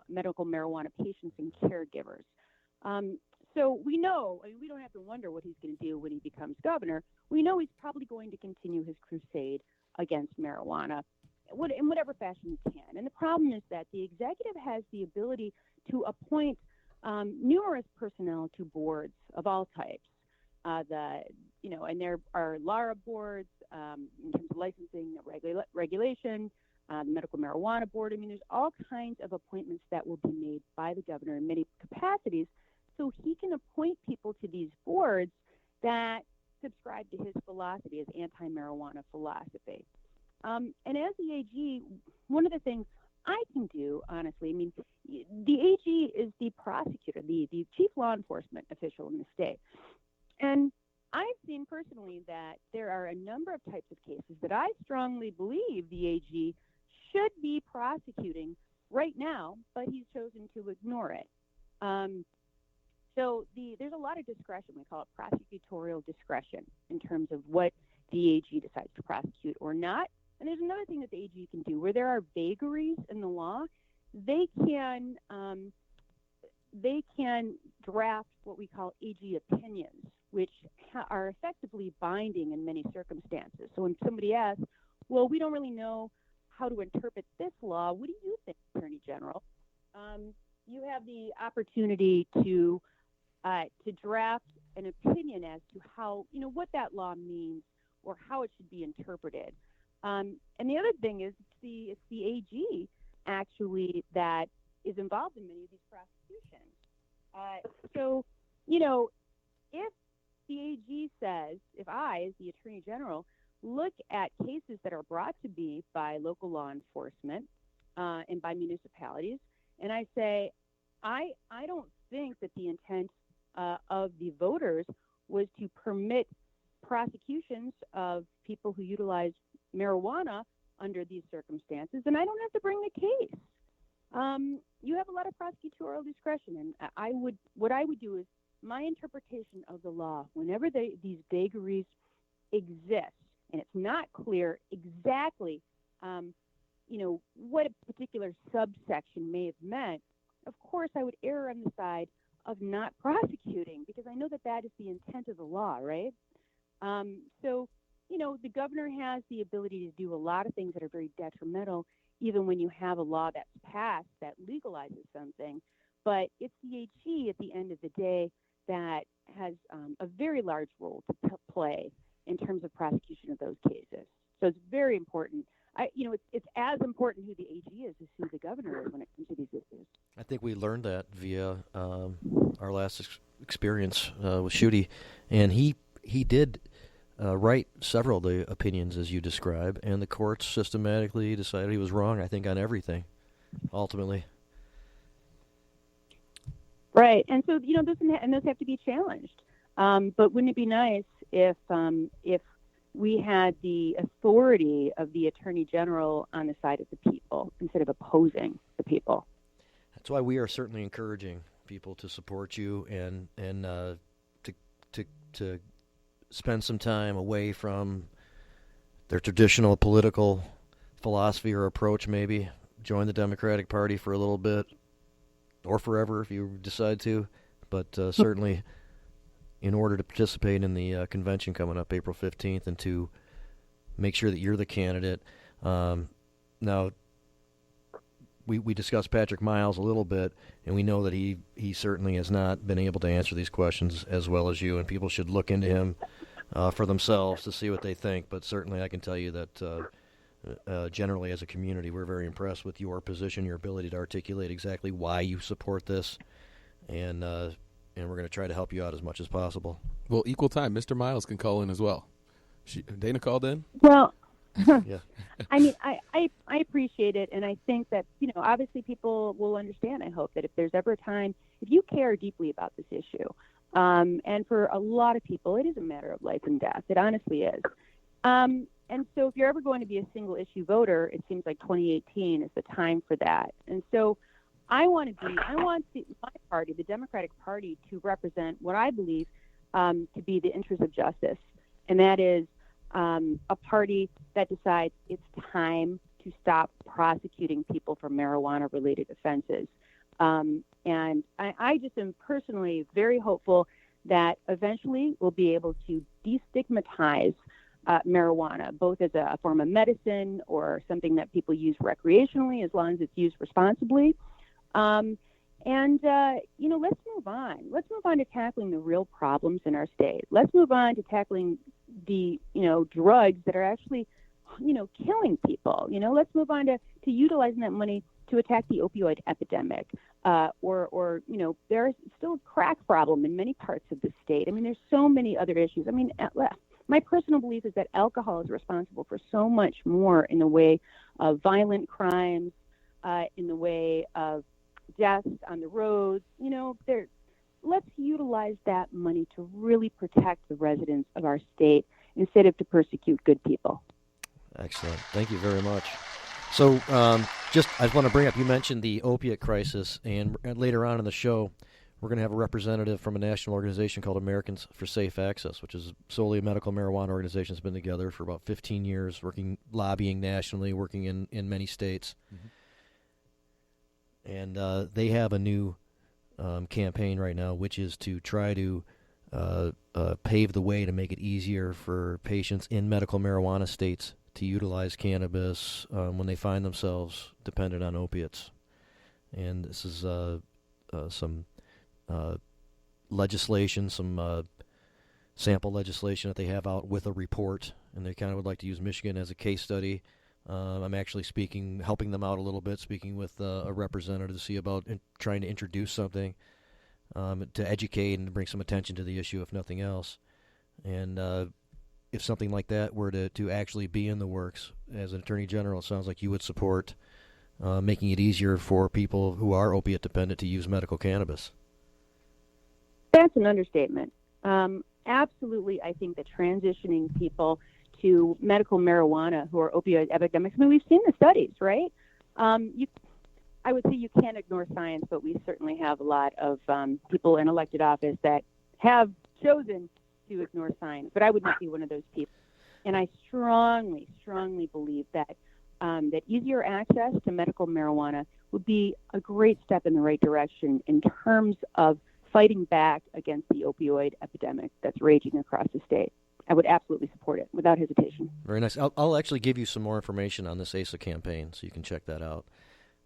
medical marijuana patients and caregivers. So we know, we don't have to wonder what he's going to do when he becomes governor. We know he's probably going to continue his crusade against marijuana in whatever fashion he can. And the problem is that the executive has the ability to appoint numerous personnel to boards of all types. And there are LARA boards in terms of licensing, regulation, the Medical Marijuana Board. I mean, there's all kinds of appointments that will be made by the governor in many capacities, so he can appoint people to these boards that subscribe to his philosophy, his anti-marijuana philosophy. And as the AG, one of the things I can do, honestly, I mean, the AG is the prosecutor, the chief law enforcement official in the state. And I've seen personally that there are a number of types of cases that I strongly believe the AG should be prosecuting right now, but he's chosen to ignore it. So there's a lot of discretion. We call it prosecutorial discretion in terms of what the AG decides to prosecute or not. And there's another thing that the AG can do where there are vagaries in the law. They can draft what we call AG opinions, which are effectively binding in many circumstances. So when somebody asks, well, we don't really know how to interpret this law, what do you think, Attorney General? You have the opportunity to draft an opinion as to how, what that law means or how it should be interpreted. And the other thing is it's the AG actually that is involved in many of these prosecutions. So, if the AG says, if I, as the Attorney General, look at cases that are brought to me by local law enforcement and by municipalities, and I say, I don't think that the intent of the voters was to permit prosecutions of people who utilize marijuana under these circumstances, then I don't have to bring the case. You have a lot of prosecutorial discretion, and what I would do is my interpretation of the law, whenever these vagaries exist, and it's not clear exactly, what a particular subsection may have meant, of course I would err on the side of not prosecuting, because I know that is the intent of the law, right? So, the governor has the ability to do a lot of things that are very detrimental, even when you have a law that's passed that legalizes something. But it's the AG at the end of the day that has a very large role to play in terms of prosecution of those cases. So it's very important. It's as important who the AG is as who the governor is when it comes to these issues. I think we learned that via our last experience with Schuette, and he did write several of the opinions as you describe, and the courts systematically decided he was wrong, I think, on everything, ultimately. Right, and so those have to be challenged. But wouldn't it be nice if we had the authority of the Attorney General on the side of the people instead of opposing the people? That's why we are certainly encouraging people to support you and to spend some time away from their traditional political philosophy or approach, maybe join the Democratic Party for a little bit or forever if you decide to, but certainly in order to participate in the convention coming up April 15th and to make sure that you're the candidate. Now, we discussed Patrick Miles a little bit, and we know that he certainly has not been able to answer these questions as well as you, and people should look into him for themselves to see what they think. But certainly I can tell you that generally as a community, we're very impressed with your position, your ability to articulate exactly why you support this, and we're going to try to help you out as much as possible. Well, equal time, Mr. Miles can call in as well. Dana called in? Well, yeah. I mean, I appreciate it, and I think that, obviously people will understand, I hope, that if there's ever a time, if you care deeply about this issue, and for a lot of people, it is a matter of life and death. It honestly is. And so if you're ever going to be a single-issue voter, it seems like 2018 is the time for that. And so I want my party, the Democratic Party, to represent what I believe to be the interest of justice, and that is a party that decides it's time to stop prosecuting people for marijuana-related offenses. And I just am personally very hopeful that eventually we'll be able to destigmatize marijuana, both as a form of medicine or something that people use recreationally, as long as it's used responsibly. Let's move on. Let's move on to tackling the real problems in our state. Let's move on to tackling the, drugs that are actually killing people. Let's move on to utilizing that money to attack the opioid epidemic. Or there's still a crack problem in many parts of the state. I mean, there's so many other issues. I mean, my personal belief is that alcohol is responsible for so much more in the way of violent crimes, in the way of deaths on the roads. Let's utilize that money to really protect the residents of our state instead of to persecute good people. Excellent. Thank you very much. So I just want to bring up, you mentioned the opiate crisis, and later on in the show, we're going to have a representative from a national organization called Americans for Safe Access, which is solely a medical marijuana organization that's been together for about 15 years, lobbying nationally, working in many states. Mm-hmm. And they have a new campaign right now, which is to try to pave the way to make it easier for patients in medical marijuana states to utilize cannabis when they find themselves dependent on opiates. And this is some legislation, some sample legislation that they have out with a report, and they kind of would like to use Michigan as a case study. I'm actually helping them out a little bit, speaking with a representative to see about trying to introduce something to educate and bring some attention to the issue, if nothing else. And if something like that were to actually be in the works, as an Attorney General, it sounds like you would support making it easier for people who are opiate dependent to use medical cannabis. That's an understatement. Absolutely, I think that transitioning people to medical marijuana who are opioid epidemics, I mean, we've seen the studies, right? I would say you can't ignore science, but we certainly have a lot of people in elected office that have chosen to ignore science, but I would not be one of those people. And I strongly, strongly believe that that easier access to medical marijuana would be a great step in the right direction in terms of fighting back against the opioid epidemic that's raging across the state. I would absolutely support it without hesitation. Very nice. I'll actually give you some more information on this ASA campaign, so you can check that out.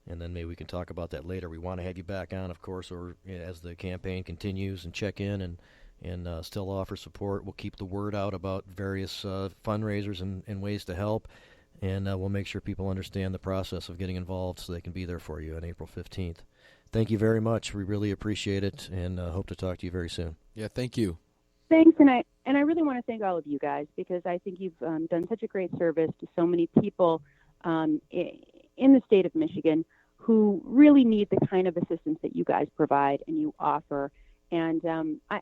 And then maybe we can talk about that later. We want to have you back on, of course, or as the campaign continues, and check in and still offer support. We'll keep the word out about various fundraisers and ways to help, and we'll make sure people understand the process of getting involved so they can be there for you on April 15th. Thank you very much. We really appreciate it, and hope to talk to you very soon. Yeah, thank you. Thanks, and I really want to thank all of you guys, because I think you've done such a great service to so many people in the state of Michigan who really need the kind of assistance that you guys provide and you offer. And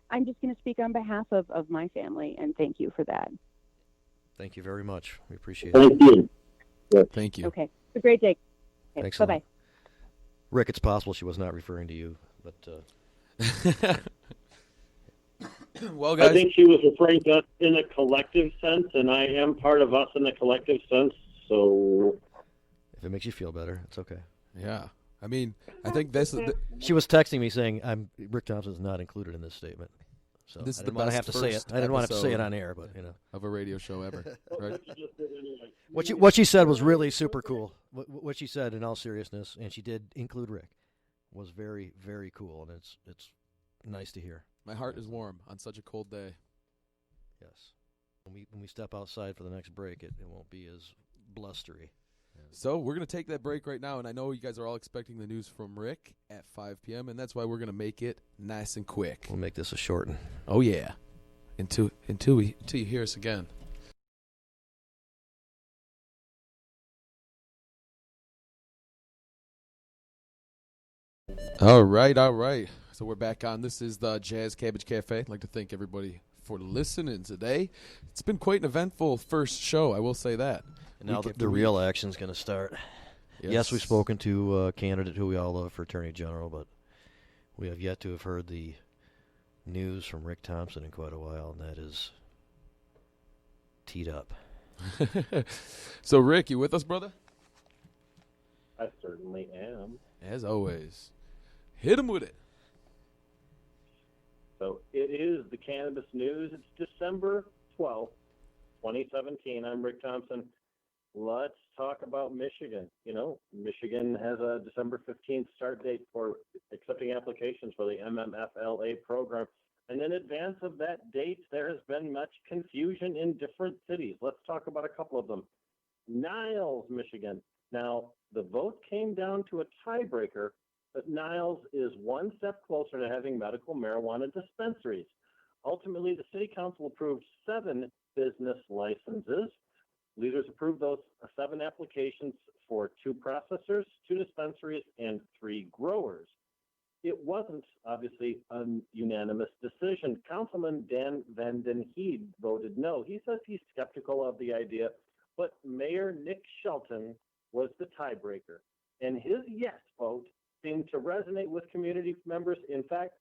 I'm just going to speak on behalf of my family, and thank you for that. Thank you very much. We appreciate it. Thank you. Thank you. Okay. Have a great day. Okay, Thanks. bye-bye. Rick, it's possible she was not referring to you, but... Well, guys, I think she was referring to us in a collective sense, and I am part of us in the collective sense, so... If it makes you feel better, it's okay. yeah. I mean, I think this is She was texting me saying, Rick Thompson is not included in this statement. So This is I the didn't want to have best to say it. first I didn't want to say it episode on air, but, of a radio show ever. Right? What she said was really super cool. What she said, in all seriousness, and she did include Rick, was very, very cool, and it's nice to hear. My heart is warm on such a cold day. Yes. When we step outside for the next break, it won't be as blustery. So we're going to take that break right now, and I know you guys are all expecting the news from Rick at 5 p.m., and that's why we're going to make it nice and quick. We'll make this a short one. Oh, yeah. Until you hear us again. All right. So we're back on. This is the Jazz Cabbage Cafe. I'd like to thank everybody for listening today. It's been quite an eventful first show, I will say that. And now Week after the week. real action's going to start. Yes, we've spoken to a candidate who we all love for Attorney General, but we have yet to have heard the news from Rick Thompson in quite a while, and that is teed up. So, Rick, you with us, brother? I certainly am. As always. Hit him with it. So it is the Cannabis News. It's December 12th, 2017. I'm Rick Thompson. Let's talk about Michigan. Michigan has a December 15th start date for accepting applications for the MMFLA program. And in advance of that date, there has been much confusion in different cities. Let's talk about a couple of them. Niles, Michigan. Now, the vote came down to a tiebreaker, but Niles is one step closer to having medical marijuana dispensaries. Ultimately, the city council approved 7 business licenses. Leaders approved those 7 applications for 2 processors, 2 dispensaries, and 3 growers. It wasn't, obviously, a unanimous decision. Councilman Dan Vanden Heed voted no. He says he's skeptical of the idea, but Mayor Nick Shelton was the tiebreaker. And his yes vote seemed to resonate with community members. In fact,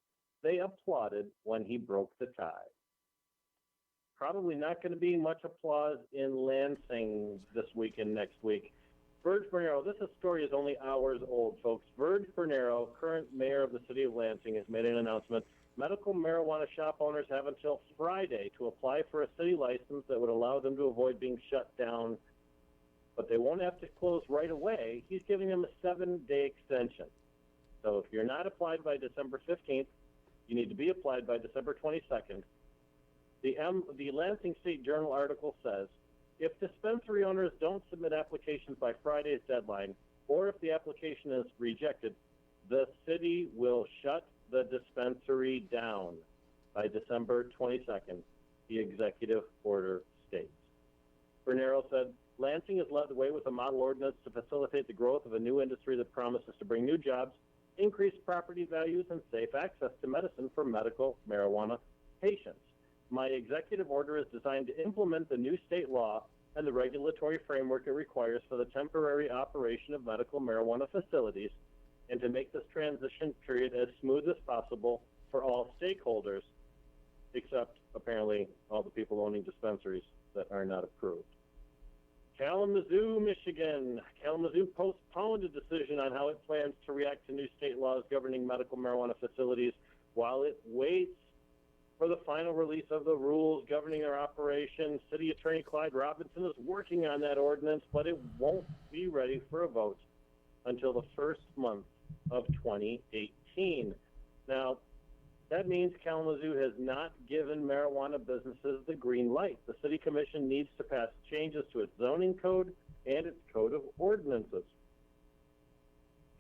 they applauded when he broke the tie. Probably not going to be much applause in Lansing this week and next week. Verge Bernero, this story is only hours old, folks. Verge Bernero, current mayor of the city of Lansing, has made an announcement. Medical marijuana shop owners have until Friday to apply for a city license that would allow them to avoid being shut down, but they won't have to close right away. He's giving them a 7-day extension. So if you're not applied by December 15th, you need to be applied by December 22nd. The Lansing State Journal article says, if dispensary owners don't submit applications by Friday's deadline, or if the application is rejected, the city will shut the dispensary down by December 22nd, the executive order states. Bernero said, Lansing has led the way with a model ordinance to facilitate the growth of a new industry that promises to bring new jobs, increase property values, and safe access to medicine for medical marijuana patients. My executive order is designed to implement the new state law and the regulatory framework it requires for the temporary operation of medical marijuana facilities, and to make this transition period as smooth as possible for all stakeholders, except apparently all the people owning dispensaries that are not approved. Kalamazoo, Michigan. Kalamazoo postponed a decision on how it plans to react to new state laws governing medical marijuana facilities while it waits for the final release of the rules governing their operation. City Attorney Clyde Robinson is working on that ordinance, but it won't be ready for a vote until the first month of 2018. Now, that means Kalamazoo has not given marijuana businesses the green light. The City Commission needs to pass changes to its zoning code and its code of ordinances.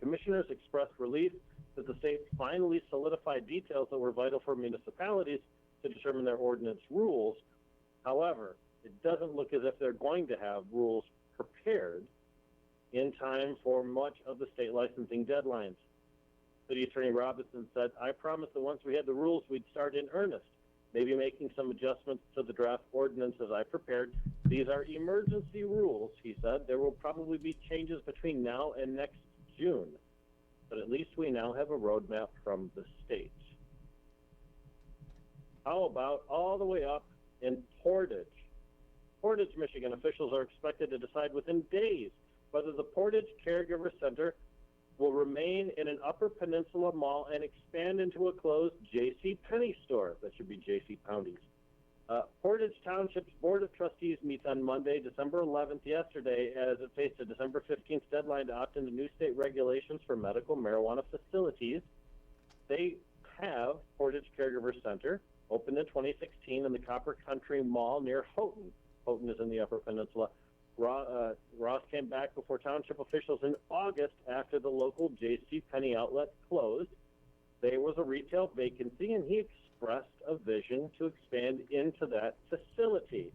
Commissioners expressed relief that the state finally solidified details that were vital for municipalities to determine their ordinance rules. However, it doesn't look as if they're going to have rules prepared in time for much of the state licensing deadlines. City Attorney Robinson said, I promised that once we had the rules, we'd start in earnest, maybe making some adjustments to the draft ordinances I prepared. These are emergency rules, he said. There will probably be changes between now and next June, but at least we now have a roadmap from the state. How about all the way up in Portage? Portage, Michigan, officials are expected to decide within days whether the Portage Caregiver Center will remain in an Upper Peninsula mall and expand into a closed J.C. Penney store. That should be J.C. Poundy's. Portage Township's Board of Trustees meets on Monday, December 11th, yesterday, as it faced a December 15th deadline to opt into new state regulations for medical marijuana facilities. They have Portage Caregiver Center, opened in 2016 in the Copper Country Mall near Houghton. Houghton is in the Upper Peninsula. Ross came back before township officials in August after the local J.C. Penney outlet closed. There was a retail vacancy, and he expressed a vision to expand into that facility.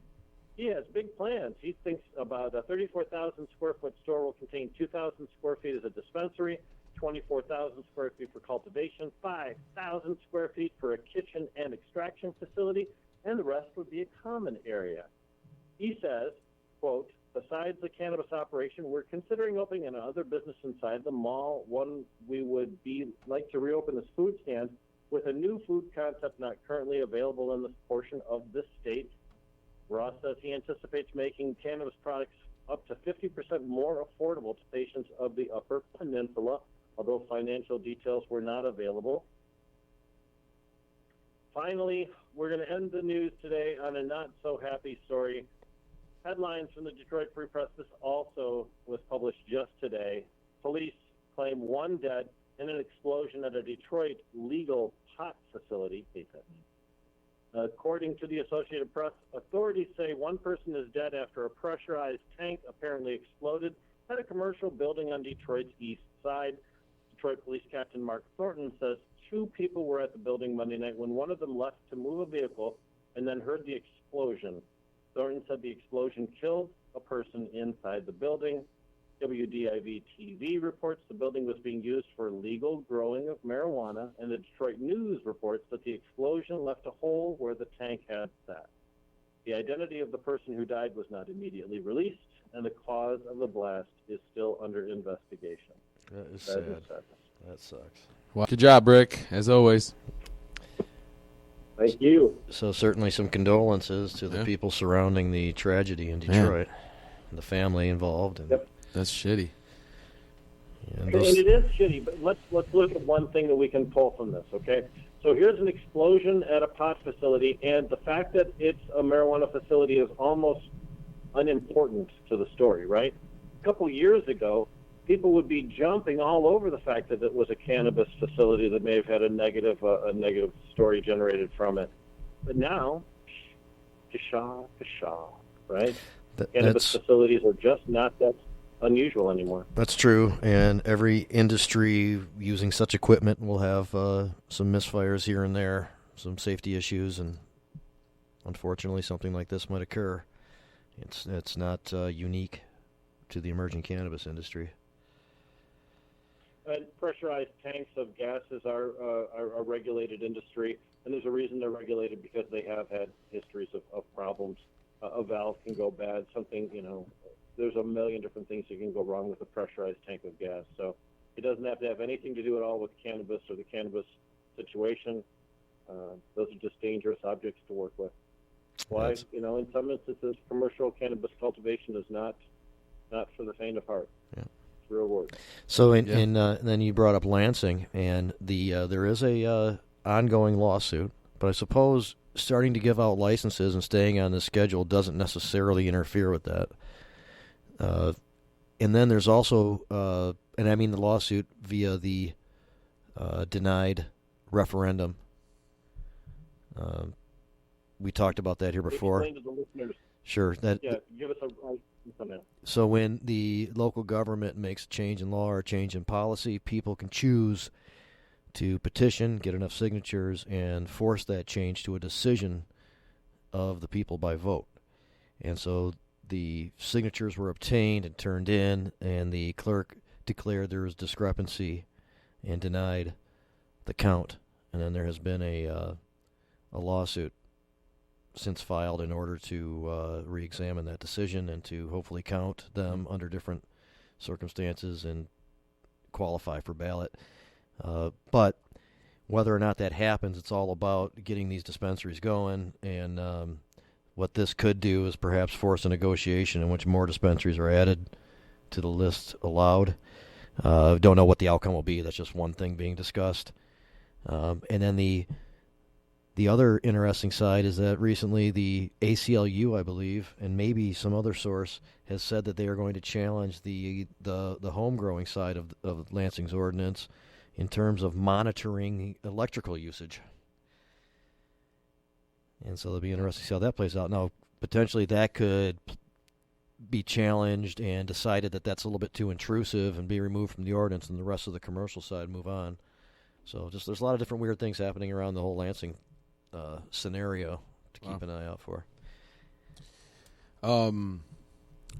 He has big plans. He thinks about a 34,000 square foot store will contain 2,000 square feet as a dispensary, 24,000 square feet for cultivation, 5,000 square feet for a kitchen and extraction facility, and the rest would be a common area. He says, quote, besides the cannabis operation, we're considering opening another business inside the mall. One we would like to reopen this food stand with a new food concept not currently available in this portion of the state. Ross says he anticipates making cannabis products up to 50% more affordable to patients of the Upper Peninsula, although financial details were not available. Finally, we're going to end the news today on a not-so-happy story. Headlines from the Detroit Free Press. This also was published just today. Police claim 1 dead in an explosion at a Detroit legal pot facility. According to the Associated Press, authorities say one person is dead after a pressurized tank apparently exploded at a commercial building on Detroit's east side. Detroit Police Captain Mark Thornton says 2 people were at the building Monday night when one of them left to move a vehicle and then heard the explosion. Thornton said the explosion killed a person inside the building. WDIV-TV reports the building was being used for legal growing of marijuana, and the Detroit News reports that the explosion left a hole where the tank had sat. The identity of the person who died was not immediately released, and the cause of the blast is still under investigation. That is sad. sad. That sucks. Well, good job, Rick, as always. Thank you. So certainly some condolences to the people surrounding the tragedy in Detroit, and the family involved. And Yep. That's shitty. And it is shitty, but let's look at one thing that we can pull from this, okay? So here's an explosion at a pot facility, and the fact that it's a marijuana facility is almost unimportant to the story, right? A couple years ago, people would be jumping all over the fact that it was a cannabis facility that may have had a negative story generated from it. But now, pshaw, right? Cannabis facilities are just not that unusual anymore. That's true, and every industry using such equipment will have some misfires here and there, some safety issues, and unfortunately something like this might occur. It's not unique to the emerging cannabis industry. Pressurized tanks of gases are a regulated industry, and there's a reason they're regulated because they have had histories of problems. A valve can go bad, there's a million different things that can go wrong with a pressurized tank of gas. So it doesn't have to have anything to do at all with cannabis or the cannabis situation. Those are just dangerous objects to work with. Why? In some instances, commercial cannabis cultivation is not for the faint of heart. Yeah. It's real work. So then you brought up Lansing, and there is a ongoing lawsuit, but I suppose starting to give out licenses and staying on the schedule doesn't necessarily interfere with that. And then there's also, and I mean the lawsuit via the denied referendum. We talked about that here before. Explain to the listeners. Sure. Give us something. So when the local government makes a change in law or a change in policy, people can choose to petition, get enough signatures, and force that change to a decision of the people by vote. And so the signatures were obtained and turned in, and the clerk declared there was discrepancy and denied the count. And then there has been a lawsuit since filed in order to re-examine that decision and to hopefully count them under different circumstances and qualify for ballot. But whether or not that happens, it's all about getting these dispensaries going, and what this could do is perhaps force a negotiation in which more dispensaries are added to the list allowed. Don't know what the outcome will be. That's just one thing being discussed. And then the other interesting side is that recently the ACLU, I believe, and maybe some other source, has said that they are going to challenge the home growing side of Lansing's ordinance in terms of monitoring electrical usage. And so it'll be interesting to see how that plays out. Now, potentially that could be challenged and decided that that's a little bit too intrusive and be removed from the ordinance, and the rest of the commercial side move on. So there's a lot of different weird things happening around the whole Lansing scenario to keep an eye out for. You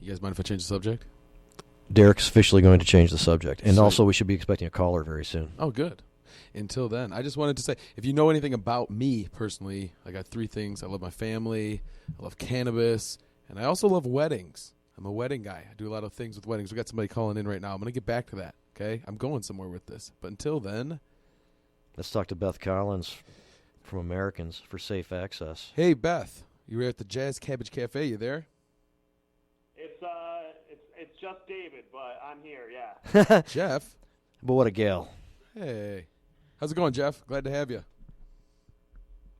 guys mind if I change the subject? Derek's officially going to change the subject. And also we should be expecting a caller very soon. Oh, good. Until then, I just wanted to say, if you know anything about me personally, I got 3 things. I love my family, I love cannabis, and I also love weddings. I'm a wedding guy. I do a lot of things with weddings. We got somebody calling in right now. I'm going to get back to that, okay? I'm going somewhere with this. But until then, let's talk to Beth Collins from Americans for Safe Access. Hey, Beth. You were at the Cabbage Cafe. You there? It's just David, but I'm here, yeah. Jeff? But what a gal. Hey. How's it going, Jeff? Glad to have you.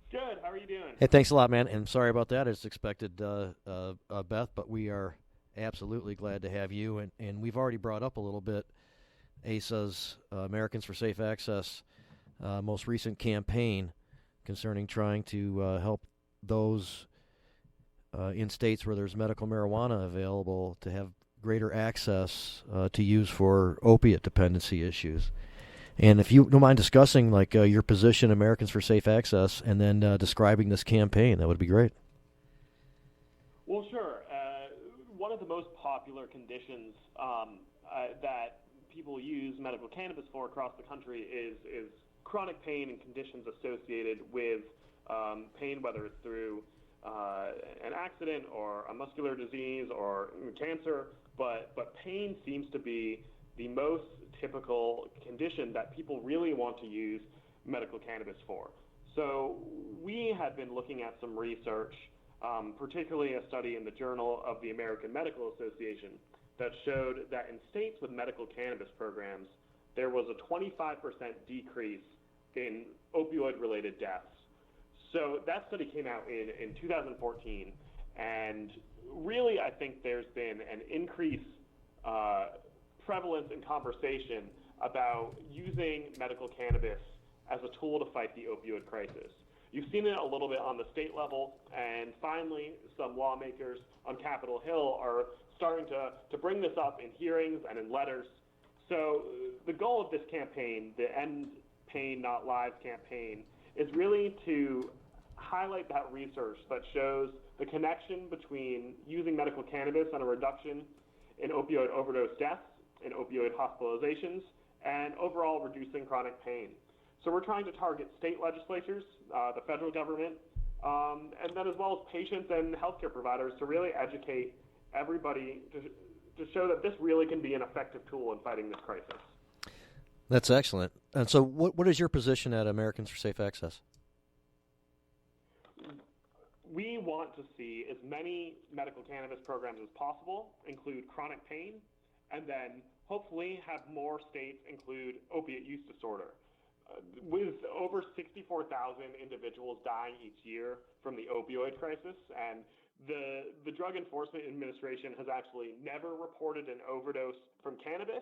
Good. How are you doing? Hey, thanks a lot, man. And sorry about that. It's expected, Beth, but we are absolutely glad to have you. And we've already brought up a little bit ASA's Americans for Safe Access most recent campaign concerning trying to help those in states where there's medical marijuana available to have greater access to use for opiate dependency issues. And if you don't mind discussing like your position, Americans for Safe Access, and then describing this campaign, that would be great. Well, sure. One of the most popular conditions that people use medical cannabis for across the country is chronic pain and conditions associated with pain, whether it's through an accident or a muscular disease or cancer. But pain seems to be the most typical condition that people really want to use medical cannabis for. So we had been looking at some research, particularly a study in the Journal of the American Medical Association, that showed that in states with medical cannabis programs, there was a 25% decrease in opioid-related deaths. So that study came out in 2014, and really I think there's been an increased prevalence and conversation about using medical cannabis as a tool to fight the opioid crisis. You've seen it a little bit on the state level, and finally some lawmakers on Capitol Hill are starting to bring this up in hearings and in letters. So the goal of this campaign, the End Pain Not Lives campaign, is really to highlight that research that shows the connection between using medical cannabis and a reduction in opioid overdose deaths, in opioid hospitalizations, and overall reducing chronic pain. So we're trying to target state legislatures, the federal government, and then as well as patients and healthcare providers to really educate everybody to show that this really can be an effective tool in fighting this crisis. That's excellent. And so what is your position at Americans for Safe Access? We want to see as many medical cannabis programs as possible include chronic pain, and then hopefully have more states include opiate use disorder. With over 64,000 individuals dying each year from the opioid crisis, and the Drug Enforcement Administration has actually never reported an overdose from cannabis,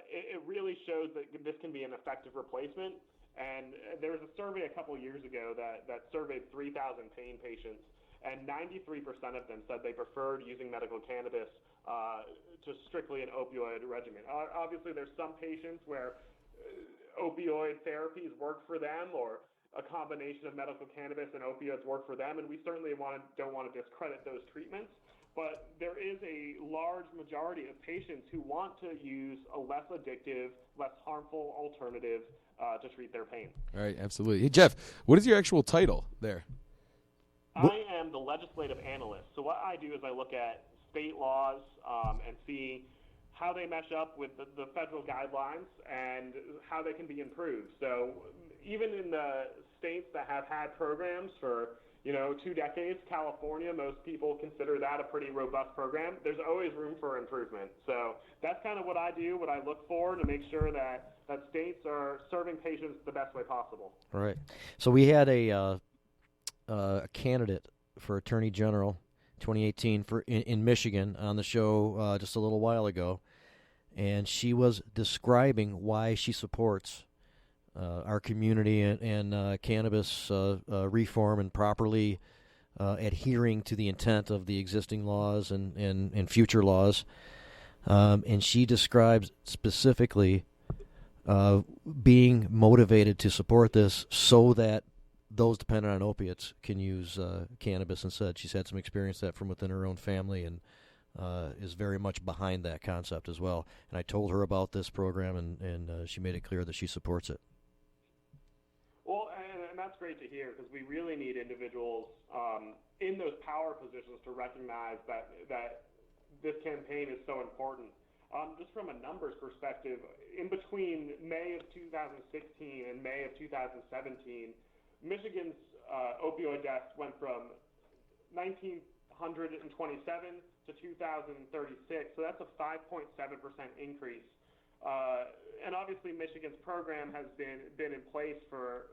it really shows that this can be an effective replacement. And there was a survey a couple years ago that surveyed 3,000 pain patients, and 93% of them said they preferred using medical cannabis to strictly an opioid regimen. Obviously, there's some patients where opioid therapies work for them, or a combination of medical cannabis and opioids work for them, and we certainly don't want to discredit those treatments. But there is a large majority of patients who want to use a less addictive, less harmful alternative to treat their pain. All right, absolutely. Hey, Jeff, what is your actual title there? I am the legislative analyst. So what I do is I look at state laws and see how they mesh up with the federal guidelines and how they can be improved. So even in the states that have had programs for 2 decades, California, most people consider that a pretty robust program. There's always room for improvement. So that's kind of what I do, what I look for to make sure that states are serving patients the best way possible. All right. So we had a candidate for Attorney General 2018 in Michigan on the show just a little while ago, and she was describing why she supports our community and cannabis reform and properly adhering to the intent of the existing laws and future laws. And she describes specifically being motivated to support this so that those dependent on opiates can use cannabis instead. She's had some experience that from within her own family, and is very much behind that concept as well. And I told her about this program, and she made it clear that she supports it. Well, and that's great to hear, because we really need individuals in those power positions to recognize that this campaign is so important. Just from a numbers perspective, in between May of 2016 and May of 2017, Michigan's opioid deaths went from 1,927 to 2,036, so that's a 5.7% increase. And obviously, Michigan's program has been in place for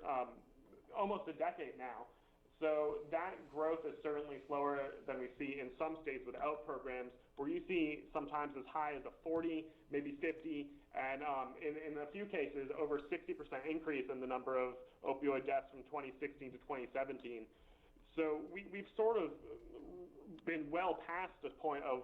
almost a decade now. So that growth is certainly slower than we see in some states without programs, where you see sometimes as high as a 40, maybe 50, and in a few cases, over 60% increase in the number of opioid deaths from 2016 to 2017. So we've sort of been well past the point of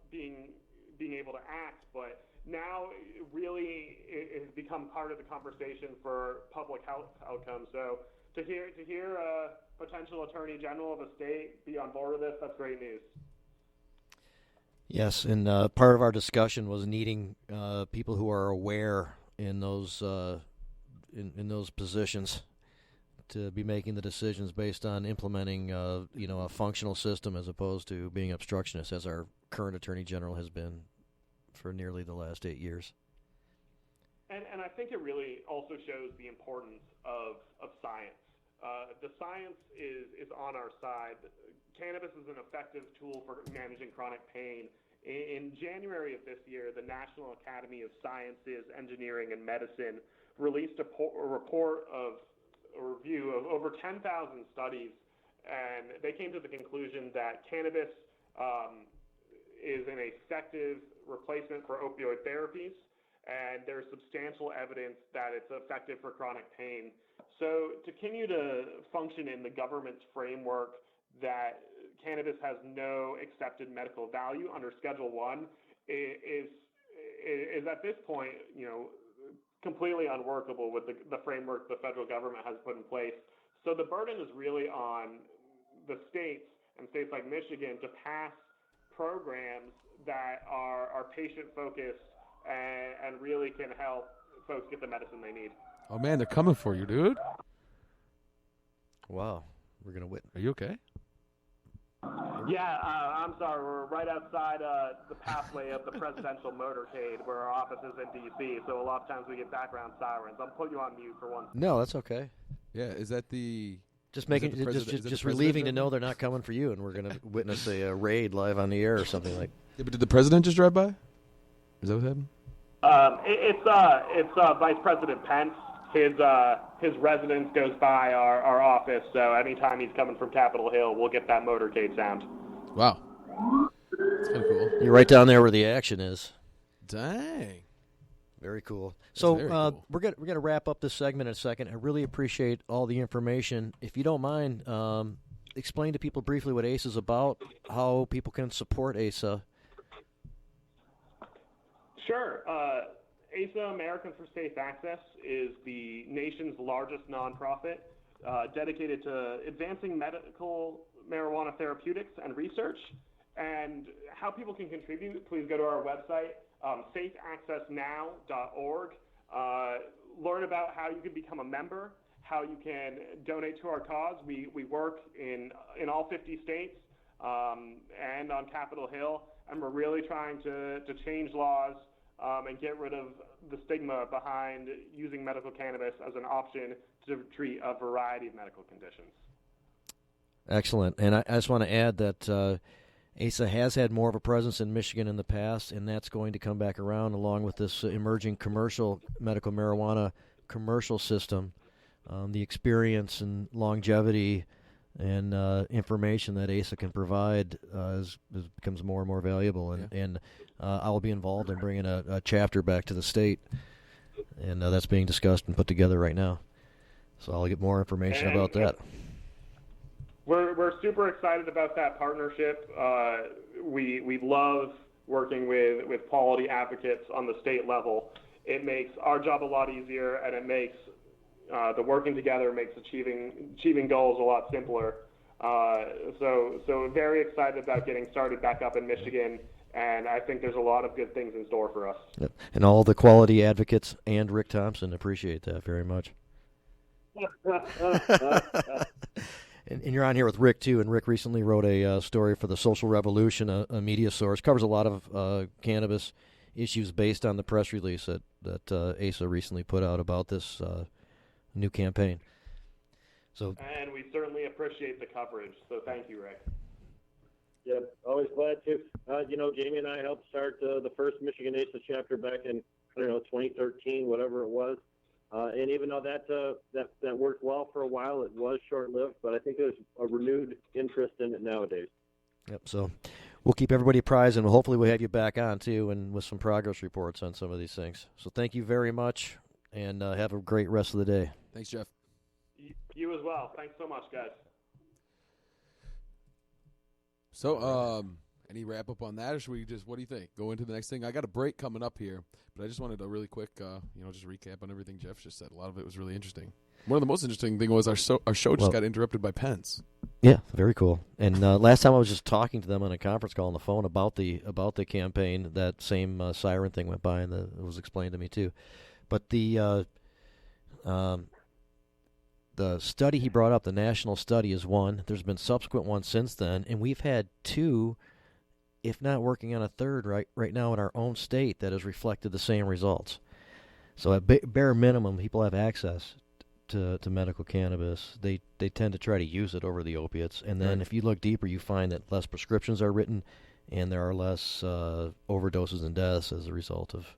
being able to act, but now really it has become part of the conversation for public health outcomes. So to hear a potential attorney general of a state be on board with this, that's great news. Yes, and part of our discussion was needing people who are aware in those in those positions to be making the decisions based on implementing a functional system as opposed to being obstructionist, as our current attorney general has been for nearly the last 8 years. And I think it really also shows the importance of science. The science is on our side. Cannabis is an effective tool for managing chronic pain. In January of this year, the National Academy of Sciences, Engineering, and Medicine released a review of over 10,000 studies, and they came to the conclusion that cannabis is an effective replacement for opioid therapies, and there's substantial evidence that it's effective for chronic pain. So to continue to function in the government's framework that cannabis has no accepted medical value under Schedule 1 is at this point, completely unworkable with the framework the federal government has put in place. So the burden is really on the states and states like Michigan to pass programs that are patient-focused and really can help folks get the medicine they need. Oh, man, they're coming for you, dude. Wow. We're going to witness. Are you okay? Yeah, I'm sorry. We're right outside the pathway of the presidential motorcade where our office is in D.C., so a lot of times we get background sirens. I'll put you on mute for one. No, that's okay. Yeah, is that the... Just relieving to know they're not coming for you, and we're going to witness a raid live on the air or something like. Yeah, but did the president just drive by? Is that what happened? It's Vice President Pence. His residence goes by our office, so anytime he's coming from Capitol Hill, we'll get that motorcade sound. Wow, that's kind of cool. You're right down there where the action is. Dang. Very cool. That's So very cool. we're gonna wrap up this segment in a second. I really appreciate all the information. If you don't mind, explain to people briefly what ASA is about, how people can support ASA. Sure. ASA, Americans for Safe Access, is the nation's largest nonprofit dedicated to advancing medical marijuana therapeutics and research. And how people can contribute, please go to our website, safeaccessnow.org. Learn about how you can become a member, how you can donate to our cause. We work in all 50 states and on Capitol Hill, and we're really trying to change laws and get rid of the stigma behind using medical cannabis as an option to treat a variety of medical conditions. Excellent. And I just want to add that ASA has had more of a presence in Michigan in the past, and that's going to come back around along with this emerging commercial medical marijuana commercial system. The experience and longevity and information that ASA can provide becomes more and more valuable. And I will be involved in bringing a chapter back to the state, and that's being discussed and put together right now. So I'll get more information about that. We're super excited about that partnership. We love working with quality advocates on the state level. It makes our job a lot easier, and it makes the working together makes achieving goals a lot simpler. So very excited about getting started back up in Michigan, and I think there's a lot of good things in store for us. Yep. And all the quality advocates and Rick Thompson appreciate that very much. And you're on here with Rick, too, and Rick recently wrote a story for the Social Revolution, a media source. Covers a lot of cannabis issues based on the press release that ASA recently put out about this new campaign. And we certainly appreciate the coverage, so thank you, Rick. Yeah, always glad to. Jamie and I helped start the first Michigan ASA chapter back in, 2013, whatever it was. And even though that worked well for a while, it was short-lived. But I think there's a renewed interest in it nowadays. Yep. So we'll keep everybody apprised, and hopefully we'll have you back on too, and with some progress reports on some of these things. So thank you very much, and have a great rest of the day. Thanks, Jeff. You as well. Thanks so much, guys. So, any wrap up on that, or should we just, what do you think? Go into the next thing? I got a break coming up here, but I just wanted to really quick, just recap on everything Jeff just said. A lot of it was really interesting. One of the most interesting thing was our show just got interrupted by Pence. Yeah, very cool. And last time I was just talking to them on a conference call on the phone about the campaign. That same siren thing went by, and it was explained to me too. But the study he brought up, the national study, is one. There's been subsequent ones since then, and we've had two, if not working on a third right now in our own state that has reflected the same results. So at bare minimum, people have access to medical cannabis. They tend to try to use it over the opiates, and then if you look deeper, you find that less prescriptions are written, and there are less overdoses and deaths as a result of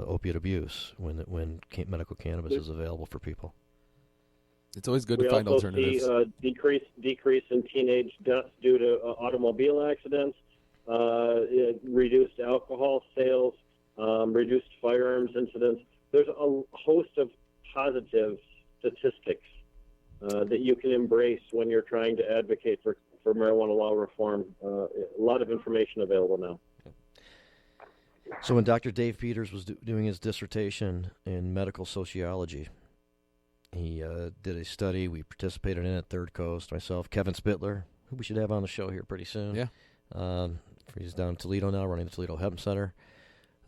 opiate abuse when medical cannabis is available for people. It's always good to find alternatives. We also see decrease in teenage deaths due to automobile accidents, reduced alcohol sales, reduced firearms incidents. There's a host of positive statistics that you can embrace when you're trying to advocate for marijuana law reform. A lot of information available now. So when Dr. Dave Peters was doing his dissertation in medical sociology, he did a study. We participated in it, Third Coast, myself, Kevin Spittler, who we should have on the show here pretty soon. Yeah. He's down in Toledo now, running the Toledo Hemp Center.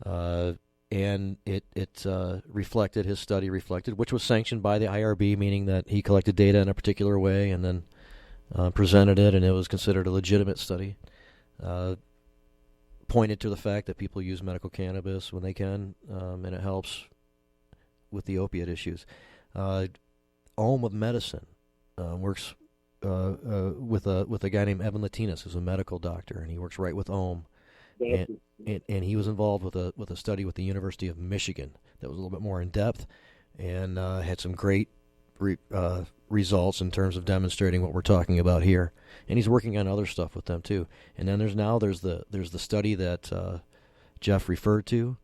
And it reflected, his study reflected, which was sanctioned by the IRB, meaning that he collected data in a particular way and then presented it, and it was considered a legitimate study. Pointed to the fact that people use medical cannabis when they can, and it helps with the opiate issues. Ohm of Medicine works with a guy named Evan Latinas, who's a medical doctor, and he works right with Ohm. And he was involved with a study with the University of Michigan that was a little bit more in depth, and had some great results in terms of demonstrating what we're talking about here. And he's working on other stuff with them too. And then there's the study that Jeff referred to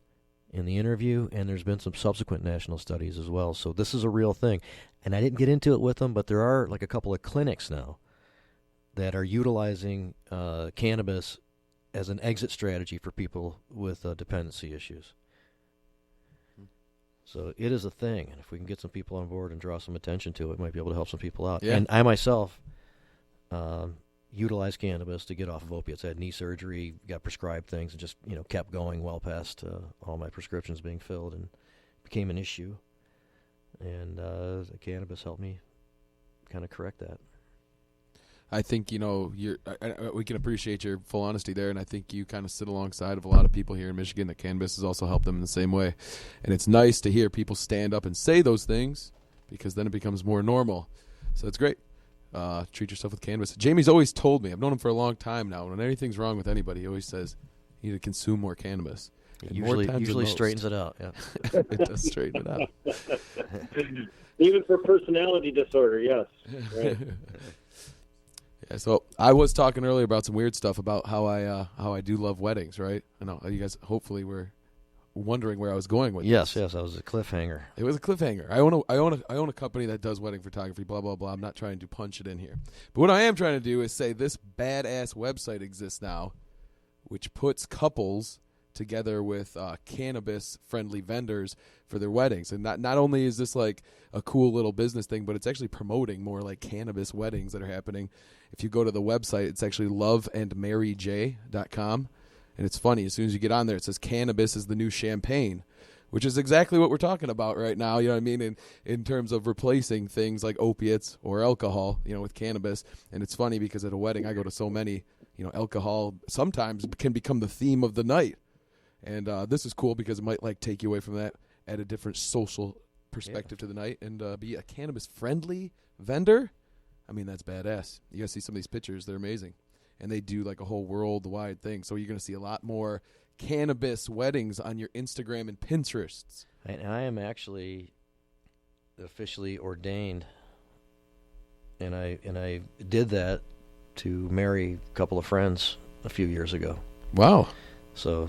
in the interview, and there's been some subsequent national studies as well. So this is a real thing. And I didn't get into it with them, but there are like a couple of clinics now that are utilizing cannabis as an exit strategy for people with dependency issues. So it is a thing, and if we can get some people on board and draw some attention to it, might be able to help some people out. Yeah. And I myself utilized cannabis to get off of opiates. I had knee surgery, got prescribed things, and just kept going well past all my prescriptions being filled, and became an issue. And the cannabis helped me kind of correct that. I think, we can appreciate your full honesty there, and I think you kind of sit alongside of a lot of people here in Michigan that cannabis has also helped them in the same way. And it's nice to hear people stand up and say those things, because then it becomes more normal. So it's great. Treat yourself with cannabis. Jamie's always told me, I've known him for a long time now, when anything's wrong with anybody, he always says, you need to consume more cannabis. It usually straightens it out. Yeah. It does straighten it out. Even for personality disorder, yes. Right. Yeah, so I was talking earlier about some weird stuff about how I do love weddings, right? I know you guys hopefully were wondering where I was going with this. Yes, that was a cliffhanger. It was a cliffhanger. I own a company that does wedding photography, blah blah blah. I'm not trying to punch it in here. But what I am trying to do is say this badass website exists now, which puts couples together with cannabis-friendly vendors for their weddings. And not only is this like a cool little business thing, but it's actually promoting more like cannabis weddings that are happening. If you go to the website, it's actually loveandmaryj.com. And it's funny, as soon as you get on there, it says cannabis is the new champagne, which is exactly what we're talking about right now, you know what I mean, in terms of replacing things like opiates or alcohol, with cannabis. And it's funny because at a wedding, I go to so many, alcohol sometimes can become the theme of the night. And this is cool because it might take you away from that, add a different social perspective to the night, and be a cannabis-friendly vendor. I mean, that's badass. You guys see some of these pictures; they're amazing, and they do like a whole worldwide thing. So you're going to see a lot more cannabis weddings on your Instagram and Pinterest. And I am actually officially ordained, and I did that to marry a couple of friends a few years ago. Wow. So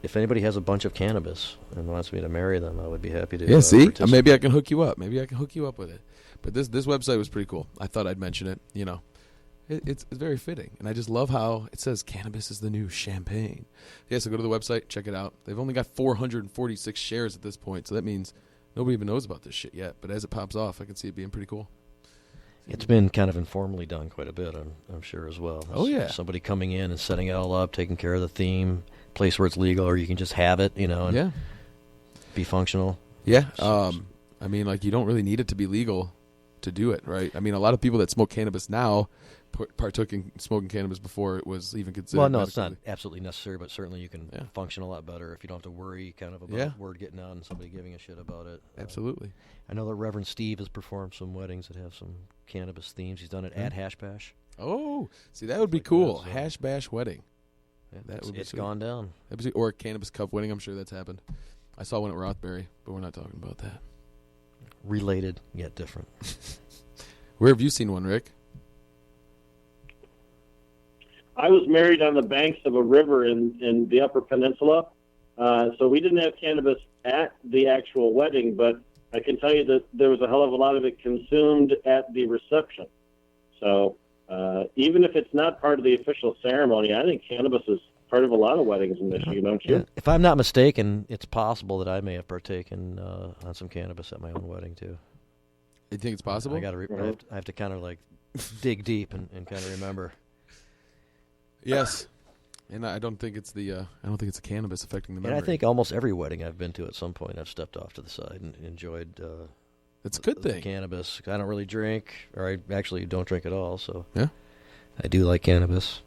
if anybody has a bunch of cannabis and wants me to marry them, I would be happy to. Yeah, see? participate. Maybe I can hook you up. Maybe I can hook you up with it. But this website was pretty cool. I thought I'd mention it. You know, it's very fitting. And I just love how it says cannabis is the new champagne. Yeah, so go to the website, check it out. They've only got 446 shares at this point, so that means nobody even knows about this shit yet. But as it pops off, I can see it being pretty cool. It's been kind of informally done quite a bit, I'm sure, as well. Oh, yeah. Somebody coming in and setting it all up, taking care of the theme, place where it's legal, or you can just have it, and be functional. Yeah. I mean, like, you don't really need it to be legal to do it, right? I mean, a lot of people that smoke cannabis now partook in smoking cannabis before it was even considered. Well, no, it's not medically. absolutely necessary, but certainly you can function a lot better if you don't have to worry kind of about word getting out and somebody giving a shit about it. Absolutely. I know that Reverend Steve has performed some weddings that have some cannabis themes. He's done it at Hash Bash. Oh, see, that would be cool. Hash Bash wedding. Yeah, That would be it's sweet. gone down. Or a cannabis cup wedding. I'm sure that's happened. I saw one at Rothbury, but we're not talking about that. Related, yet different. Where have you seen one, Rick? I was married on the banks of a river in the Upper Peninsula, so we didn't have cannabis at the actual wedding, but I can tell you that there was a hell of a lot of it consumed at the reception. So even if it's not part of the official ceremony, I think cannabis is part of a lot of weddings in Michigan, don't you? Yeah. If I'm not mistaken, it's possible that I may have partaken on some cannabis at my own wedding, too. You think it's possible? I have to kind of like dig deep and kind of remember. Yes, and I don't think it's the cannabis affecting the memory. And I think almost every wedding I've been to at some point, I've stepped off to the side and enjoyed. It's a good the thing. Cannabis. I don't really drink, or I actually don't drink at all. So yeah, I do like cannabis.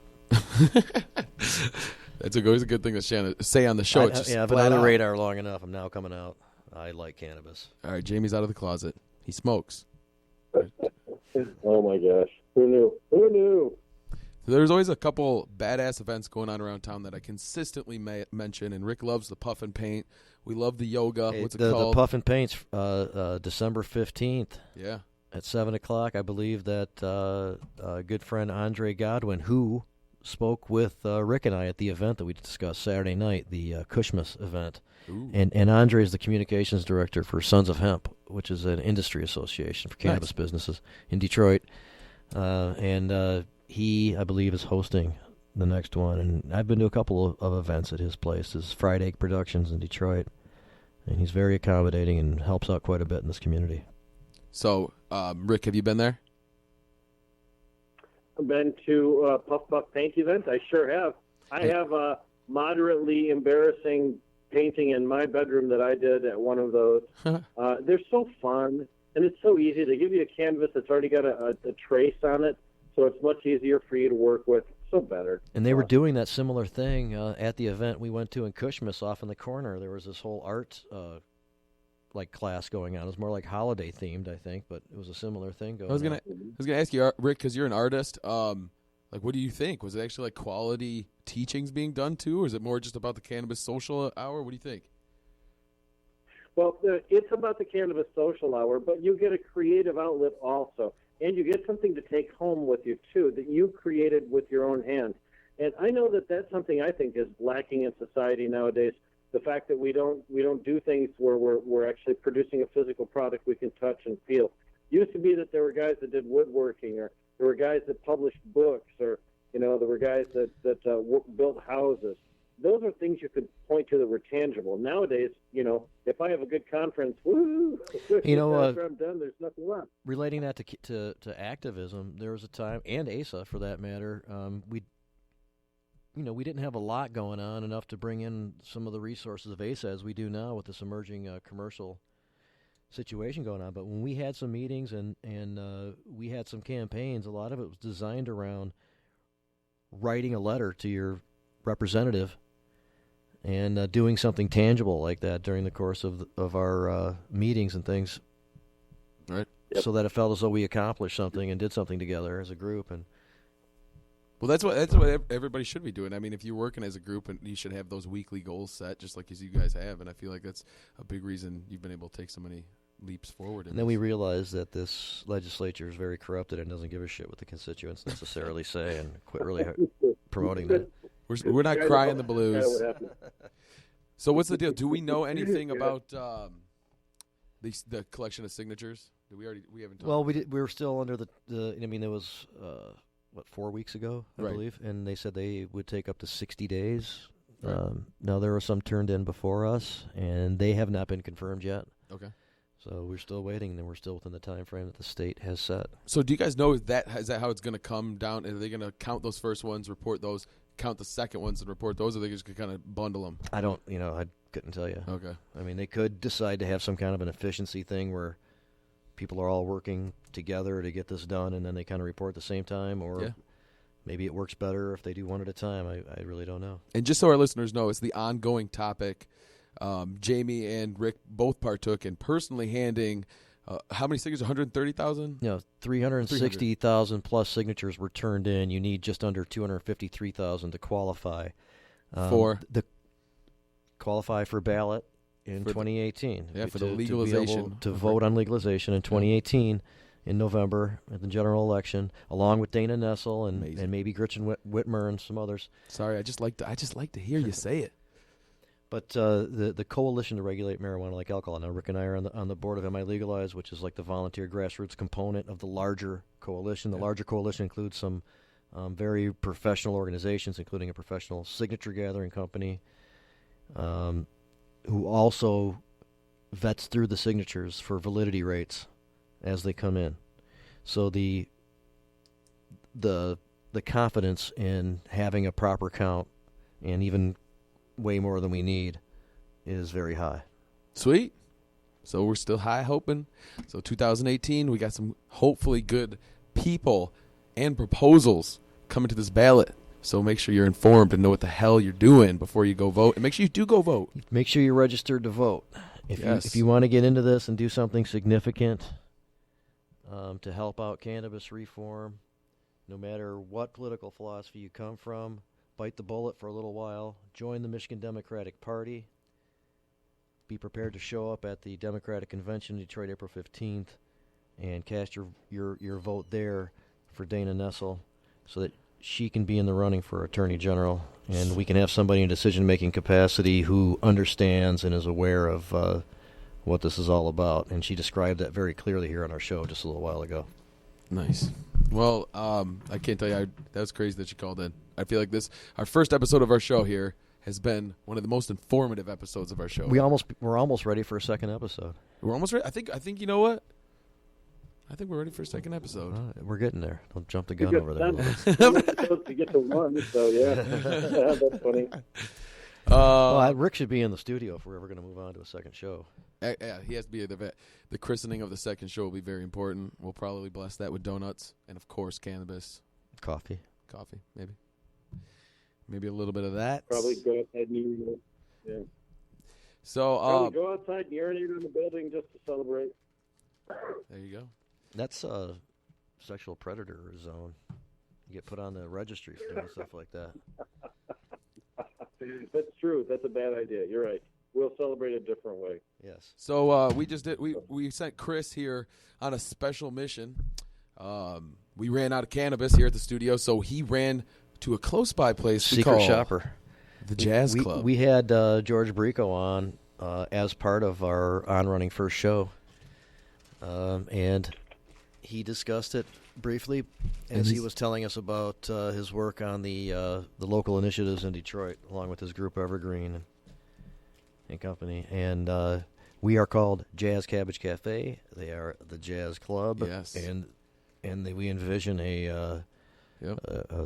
That's always a good thing to say on the show. I've been on the radar long enough. I'm now coming out. I like cannabis. All right, Jamie's out of the closet. He smokes. Oh my gosh, who knew? Who knew? So there's always a couple badass events going on around town that I consistently mention, and Rick loves the puff and paint. We love the yoga. What's it called? The puff and paint's December 15th. Yeah. At 7 o'clock, I believe that good friend Andre Godwin, who spoke with Rick and I at the event that we discussed Saturday night, the Cushmas event. Ooh. And Andre is the communications director for Sons of Hemp, which is an industry association for cannabis businesses in Detroit. He, I believe, is hosting the next one. And I've been to a couple of events at his place. His Fried Egg Productions in Detroit. And he's very accommodating and helps out quite a bit in this community. So, Rick, have you been there? I've been to Puff Puff Paint event. I sure have. I have a moderately embarrassing painting in my bedroom that I did at one of those. They're so fun, and it's so easy. They give you a canvas that's already got a trace on it, so it's much easier for you to work with. So better. And they were doing that similar thing at the event we went to in Cushmas off in the corner. There was this whole art class going on. It was more like holiday themed, I think, but it was a similar thing going on. I was gonna ask you, Rick, because you're an artist. What do you think? Was it actually like quality teachings being done too, or is it more just about the cannabis social hour? What do you think? Well, it's about the cannabis social hour, but you get a creative outlet also. And you get something to take home with you, too, that you created with your own hands. And I know that that's something I think is lacking in society nowadays, the fact that we don't do things where we're actually producing a physical product we can touch and feel. Used to be that there were guys that did woodworking, or there were guys that published books, or, there were guys that built houses. Those are things you could point to that were tangible. Nowadays, if I have a good conference, woo, after I'm done, there's nothing left. Relating that to activism, there was a time, and ASA for that matter, we didn't have a lot going on, enough to bring in some of the resources of ASA as we do now with this emerging commercial situation going on. But when we had some meetings and we had some campaigns, a lot of it was designed around writing a letter to your representative and doing something tangible like that during the course of our meetings and things, right? Yep. So that it felt as though we accomplished something and did something together as a group. And Well, that's what everybody should be doing. I mean, if you're working as a group, and you should have those weekly goals set, just like as you guys have. And I feel like that's a big reason you've been able to take so many leaps forward. And then we realized that this legislature is very corrupted and doesn't give a shit what the constituents necessarily say, and quit really promoting that. We're not crying the blues. So what's the deal? Do we know anything about the collection of signatures? We haven't talked. Well, we were still under the I mean, it was 4 weeks ago, I believe, and they said they would take up to 60 days. Right. Now there were some turned in before us, and they have not been confirmed yet. Okay. So we're still waiting, and we're still within the time frame that the state has set. So do you guys know is that how it's going to come down? Are they going to count those first ones, report those, count the second ones, and report those, or are they just going to kind of bundle them? I don't, I couldn't tell you. Okay. I mean, they could decide to have some kind of an efficiency thing where people are all working together to get this done, and then they kind of report at the same time, or maybe it works better if they do one at a time. I really don't know. And just so our listeners know, it's the ongoing topic. Jamie and Rick both partook in personally handing how many signatures? 130,000? No, 360,000 plus signatures were turned in. You need just under 253,000 to qualify. Qualify for ballot in 2018. For the legalization. To vote on legalization in 2018 in November at the general election, along with Dana Nessel and maybe Gretchen Whitmer and some others. Sorry, I just like to hear you say it. But the Coalition to Regulate Marijuana Like Alcohol. Now, Rick and I are on the board of Am I Legalized, which is like the volunteer grassroots component of the larger coalition. The larger coalition includes some very professional organizations, including a professional signature gathering company, who also vets through the signatures for validity rates as they come in. So the confidence in having a proper count, and even way more than we need, is very high. Sweet. So we're still high hoping. So 2018, we got some hopefully good people and proposals coming to this ballot. So make sure you're informed and know what the hell you're doing before you go vote. And make sure you do go vote. Make sure you're registered to vote. If you want to get into this and do something significant to help out cannabis reform, no matter what political philosophy you come from, bite the bullet for a little while, join the Michigan Democratic Party, be prepared to show up at the Democratic Convention in Detroit April 15th, and cast your vote there for Dana Nessel so that she can be in the running for Attorney General, and we can have somebody in decision-making capacity who understands and is aware of what this is all about. And she described that very clearly here on our show just a little while ago. Nice. Well, I can't tell you, that was crazy that you called in. I feel like our first episode of our show here has been one of the most informative episodes of our show. We're almost ready for a second episode. We're almost ready. I think you know what? I think we're ready for a second episode. We're getting there. Don't jump the gun over there. To get to one, so yeah. That's funny. Rick should be in the studio if we're ever going to move on to a second show. Yeah, he has to be the christening of the second show will be very important. We'll probably bless that with donuts and, of course, cannabis. Coffee, maybe a little bit of that. Probably go outside and urinate. Yeah. So go outside and urinate in the building just to celebrate. There you go. That's a sexual predator zone. You get put on the registry for doing stuff like that. That's true. That's a bad idea. You're right. We'll celebrate a different way. Yes. So we sent Chris here on a special mission. We ran out of cannabis here at the studio, so he ran to a close by place. Secret shopper. The Jazz Club. We had George Brico on as part of our on-running first show. And he discussed it briefly as he was telling us about his work on the local initiatives in Detroit, along with his group Evergreen and company. And we are called Cabbage Cafe. They are the Jazz Club. Yes. And we envision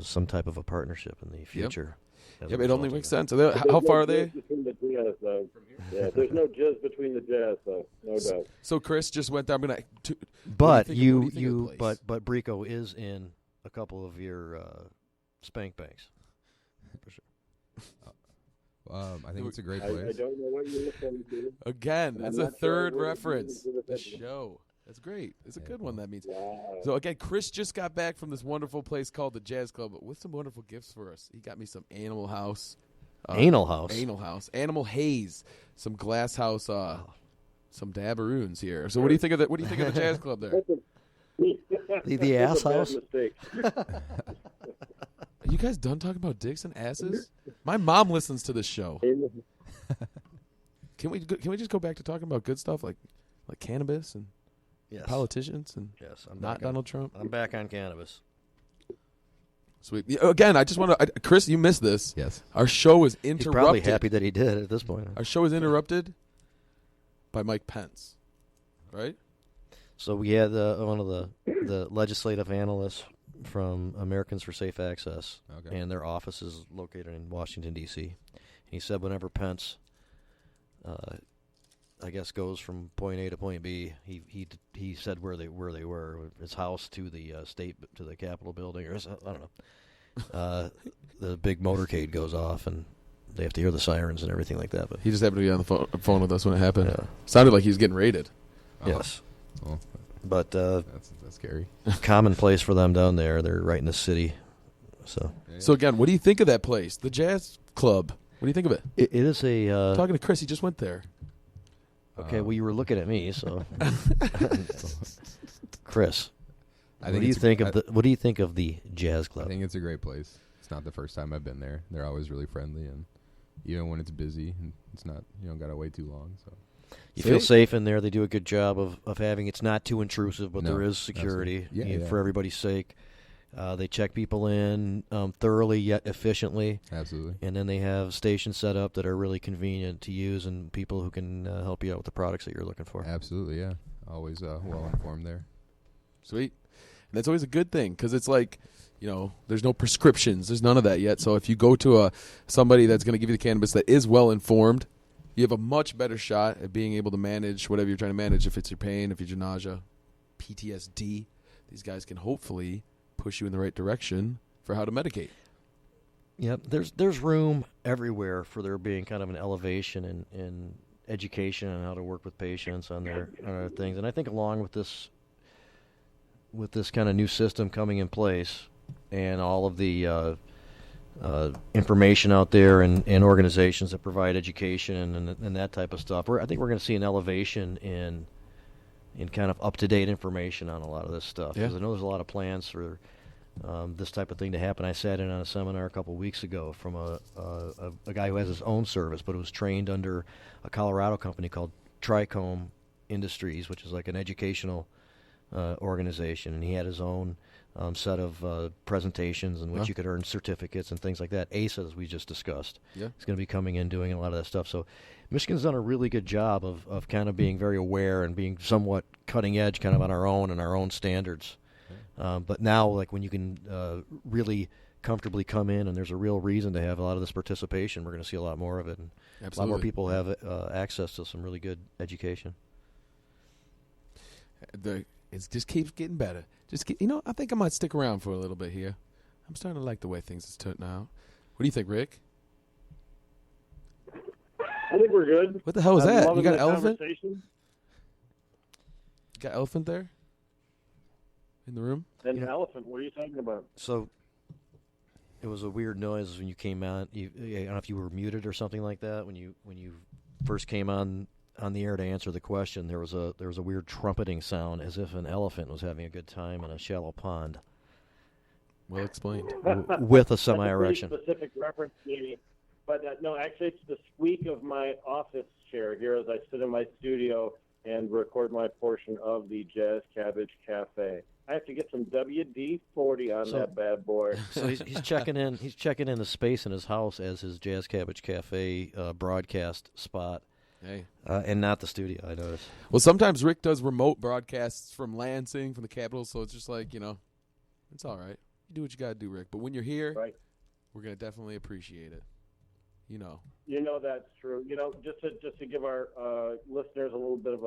some type of a partnership in the future. Yep, it only makes sense. How far are they? Between the jazz, though. Yeah, there's no jizz between the jazz, though. No doubt. So Chris just went there. I'm gonna. But but Brico is in a couple of your spank banks. For sure. I think it's a great place. I don't know what you're listening to. Again, that's a third reference. The show. That's great. It's a good one, that means. So, again, Chris just got back from this wonderful place called the Jazz Club with some wonderful gifts for us. He got me some Animal House. Anal House? Anal House. Animal Haze. Some Glass House, some Dabberoons here. So what do you think of that? What do you think of the Jazz Club there? The ass house? Are you guys done talking about dicks and asses? My mom listens to this show. Can we just go back to talking about good stuff like cannabis and politicians and not Donald Trump? I'm back on cannabis. Sweet. Yeah, again, I just want to, Chris, you missed this. Yes. Our show is interrupted. He's probably happy that he did at this point. Our show is interrupted by Mike Pence, right? So we had one of the legislative analysts from Americans for Safe Access, and their office is located in Washington, D.C. He said whenever Pence, I guess, goes from point A to point B, he said where they were, his house to the to the Capitol building, or I don't know. The big motorcade goes off, and they have to hear the sirens and everything like that. But he just happened to be on the phone with us when it happened. Yeah. Sounded like he was getting raided. Yes. Oh, but that's scary. Commonplace for them down there. They're right in the city. So again, what do you think of that place, the Jazz Club? What do you think of it? It is a talking to Chris. He just went there. Okay, well, you were looking at me, so Chris, what do you think of the Jazz Club? I think it's a great place. It's not the first time I've been there. They're always really friendly, and even when it's busy, and it's not, you don't gotta wait too long. So you feel safe in there. They do a good job of having it's not too intrusive, but there is security for everybody's sake. They check people in thoroughly yet efficiently. Absolutely. And then they have stations set up that are really convenient to use and people who can help you out with the products that you're looking for. Absolutely, yeah. Always well informed there. Sweet. And that's always a good thing because it's like, there's no prescriptions. There's none of that yet. So if you go to somebody that's going to give you the cannabis that is well informed, you have a much better shot at being able to manage whatever you're trying to manage. If it's your pain, if it's your nausea, PTSD, these guys can hopefully push you in the right direction for how to medicate. Yep, there's room everywhere for there being kind of an elevation in education on how to work with patients on their things. And I think along with this kind of new system coming in place and all of the information out there and organizations that provide education and that type of stuff, I think we're going to see an elevation in kind of up-to-date information on a lot of this stuff. Because I know there's a lot of plans for this type of thing to happen. I sat in on a seminar a couple weeks ago from a guy who has his own service, but was trained under a Colorado company called Trichome Industries, which is like an educational organization, and he had his own set of presentations in which you could earn certificates and things like that. ASA, as we just discussed, is going to be coming in doing a lot of that stuff. So Michigan's done a really good job of kind of being very aware and being somewhat cutting edge kind of on our own and our own standards. But now, like when you can really comfortably come in and there's a real reason to have a lot of this participation, we're going to see a lot more of it. And a lot more people have access to some really good education. It just keeps getting better. I think I might stick around for a little bit here. I'm starting to like the way things is turning out. What do you think, Rick? I think we're good. What the hell is that? You got an an elephant? You got an elephant there? In the room? An elephant? What are you talking about? So it was a weird noise when you came on. I don't know if you were muted or something like that when you first came on the air to answer the question. There was a weird trumpeting sound as if an elephant was having a good time in a shallow pond. Well explained. With a semi-erection. That's a pretty specific reference, Jamie. But no, actually, it's the squeak of my office chair here as I sit in my studio and record my portion of the Jazz Cabbage Cafe. I have to get some WD-40 on that bad boy. So he's checking in. He's checking in the space in his house as his Jazz Cabbage Cafe broadcast spot. Hey. And not the studio, I noticed. Well, sometimes Rick does remote broadcasts from Lansing, from the Capitol, so it's just like, it's all right. You do what you got to do, Rick. But when you're here, we're going to definitely appreciate it. That's true. Just to give our listeners a little bit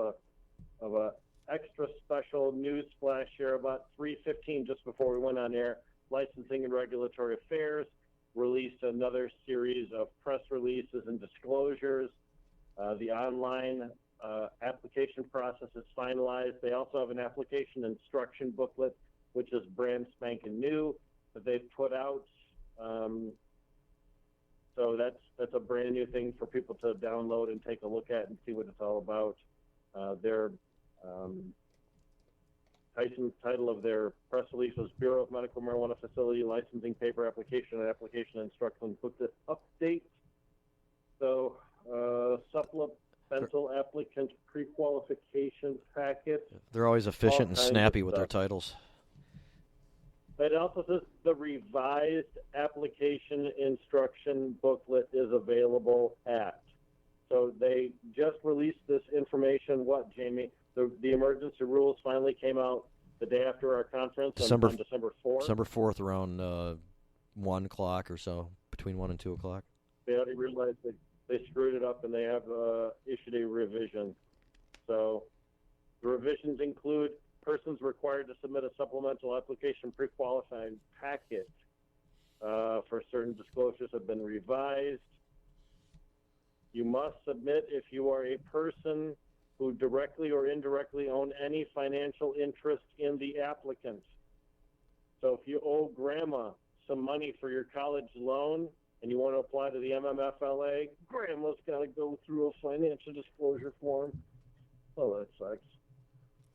of a extra special news flash here, about 3:15, just before we went on air, Licensing and Regulatory Affairs released another series of press releases and disclosures. The online application process is finalized. They also have an application instruction booklet, which is brand spanking new that they've put out. So that's a brand new thing for people to download and take a look at and see what it's all about. Their title of their press release was Bureau of Medical Marijuana Facility Licensing Paper Application and Application Instruction Booklet Update. So supplemental applicant pre-qualification packet. They're always efficient and snappy with their titles. It also says the revised application instruction booklet is available at. So they just released this information, Jamie? The emergency rules finally came out the day after our conference on December 4th. December 4th around 1 o'clock or so, between 1 and 2 o'clock. They already realized they screwed it up, and they have issued a revision. So the revisions include persons required to submit a supplemental application pre-qualifying packet for certain disclosures have been revised. You must submit if you are a person who directly or indirectly own any financial interest in the applicant. So if you owe grandma some money for your college loan and you want to apply to the MMFLA, grandma's got to go through a financial disclosure form. Oh, that sucks.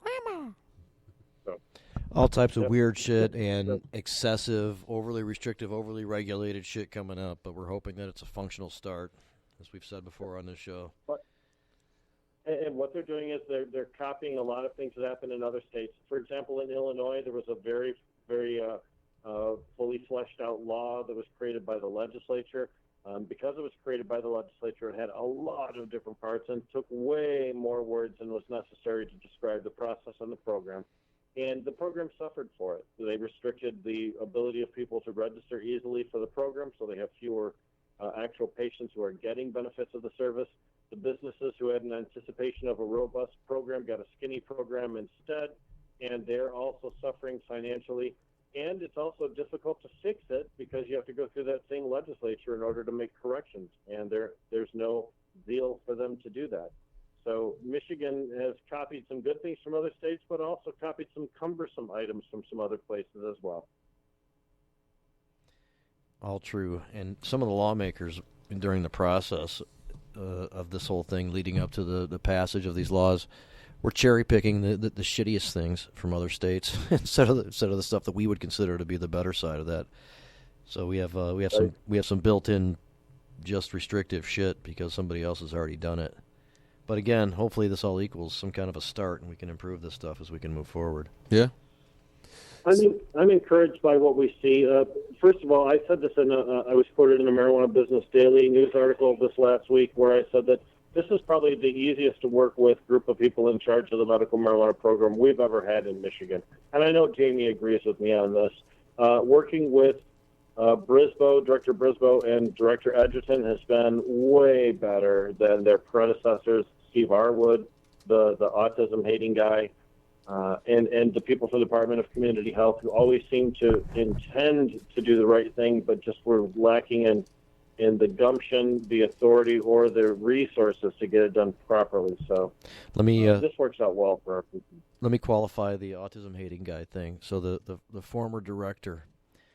Grandma. All types of weird shit and excessive, overly restrictive, overly regulated shit coming up, but we're hoping that it's a functional start, as we've said before on this show. And what they're doing is they're copying a lot of things that happen in other states. For example, in Illinois, there was a very, very fully fleshed out law that was created by the legislature. Because it was created by the legislature, it had a lot of different parts and took way more words than was necessary to describe the process and the program. And the program suffered for it. They restricted the ability of people to register easily for the program, so they have fewer actual patients who are getting benefits of the service. The businesses who had an anticipation of a robust program got a skinny program instead, and they're also suffering financially. And it's also difficult to fix it because you have to go through that same legislature in order to make corrections, and there's no zeal for them to do that. So Michigan has copied some good things from other states, but also copied some cumbersome items from some other places as well. All true. And some of the lawmakers during the process of this whole thing leading up to the passage of these laws were cherry-picking the shittiest things from other states instead of the stuff that we would consider to be the better side of that. So we have some built-in just restrictive shit because somebody else has already done it. But again, hopefully this all equals some kind of a start, and we can improve this stuff as we can move forward. Yeah. I'm encouraged by what we see. First of all, I said this I was quoted in a Marijuana Business Daily news article this last week where I said that this is probably the easiest to work with group of people in charge of the medical marijuana program we've ever had in Michigan. And I know Jamie agrees with me on this. Working with Director Brisboe and Director Edgerton has been way better than their predecessors, Steve Arwood, the autism-hating guy, and the people from the Department of Community Health who always seem to intend to do the right thing, but just were lacking in the gumption, the authority, or the resources to get it done properly. So this works out well for our people. Let me qualify the autism-hating guy thing. So the former director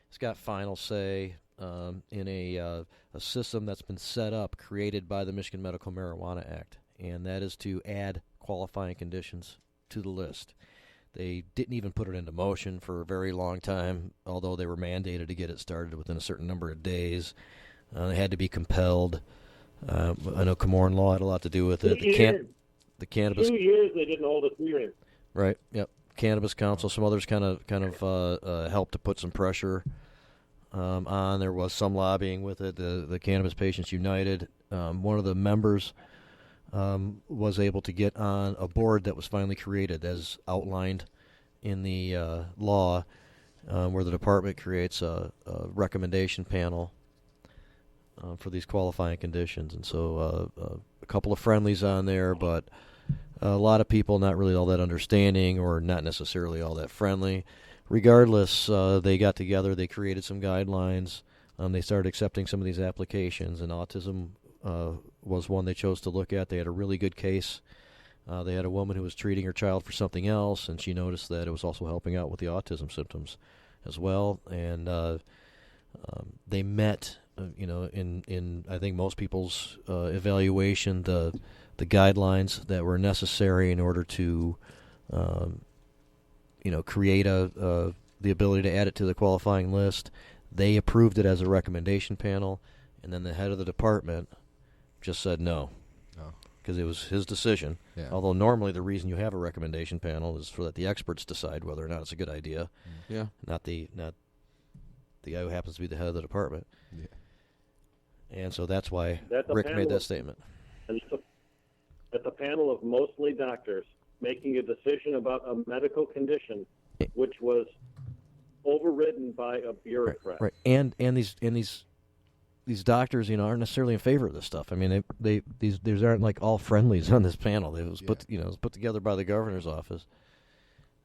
has got final say in a system that's been set up, created by the Michigan Medical Marijuana Act, and that is to add qualifying conditions to the list. They didn't even put it into motion for a very long time, although they were mandated to get it started within a certain number of days. They had to be compelled. I know Comorn law had a lot to do with it. The cannabis 2 years they didn't hold a hearing. Right. Yep. Cannabis Council. Some others kind of helped to put some pressure on. There was some lobbying with it. The Cannabis Patients United. One of the members was able to get on a board that was finally created, as outlined in the law, where the department creates a recommendation panel for these qualifying conditions. And so a couple of friendlies on there, but a lot of people not really all that understanding or not necessarily all that friendly. Regardless, they got together, they created some guidelines, they started accepting some of these applications, and autism was one they chose to look at. They had a really good case They had a woman who was treating her child for something else, and she noticed that it was also helping out with the autism symptoms as well. And they met, in I think most people's evaluation, the guidelines that were necessary in order to, create the ability to add it to the qualifying list. They approved it as a recommendation panel, and then the head of the department just said no, because it was his decision. Yeah. Although normally the reason you have a recommendation panel is for that the experts decide whether or not it's a good idea. Yeah. Not the guy who happens to be the head of the department. Yeah. And so that's why That's a Rick panel made that of- statement. And it's a panel of mostly doctors making a decision about a medical condition, which was overridden by a bureaucrat. Right. And these doctors, aren't necessarily in favor of this stuff. I mean, these aren't like all friendlies on this panel. It was put together by the governor's office,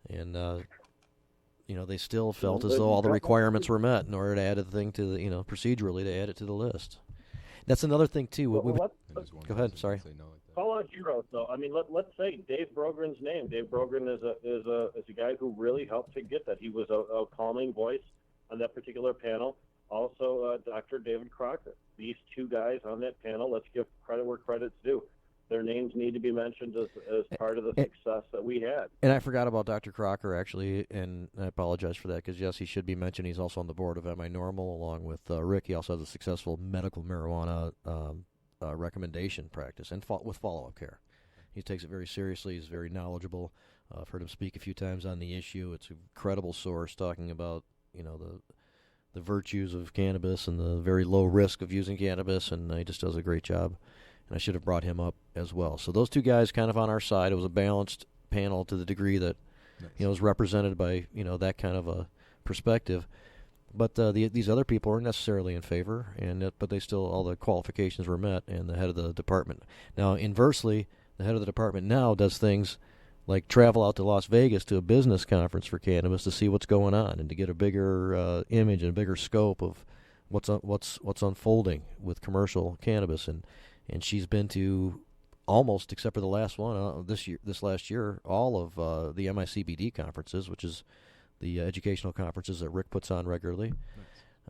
and they still felt as though all the requirements were met in order to add the thing to the procedurally to add it to the list. That's another thing too. Well, Go ahead. Sorry. Call out heroes, though. I mean, let's say Dave Brogren's name. Dave Brogren is a guy who really helped to get that. He was a calming voice on that particular panel. Also, Dr. David Crocker. These two guys on that panel. Let's give credit where credit's due. Their names need to be mentioned as part of the success that we had. And I forgot about Dr. Crocker, actually, and I apologize for that, because, yes, he should be mentioned. He's also on the board of MI Normal, along with Rick. He also has a successful medical marijuana recommendation practice and with follow-up care. He takes it very seriously. He's very knowledgeable. I've heard him speak a few times on the issue. It's a credible source talking about, the virtues of cannabis and the very low risk of using cannabis, and he just does a great job. And I should have brought him up as well. So those two guys kind of on our side. It was a balanced panel to the degree that, was represented by, that kind of a perspective. But these other people aren't necessarily in favor, but they still, all the qualifications were met, and the head of the department. Now, inversely, the head of the department now does things like travel out to Las Vegas to a business conference for cannabis to see what's going on and to get a bigger image and a bigger scope of what's unfolding with commercial cannabis. And she's been to almost, except for the last one this last year, all of the MICBD conferences, which is the educational conferences that Rick puts on regularly,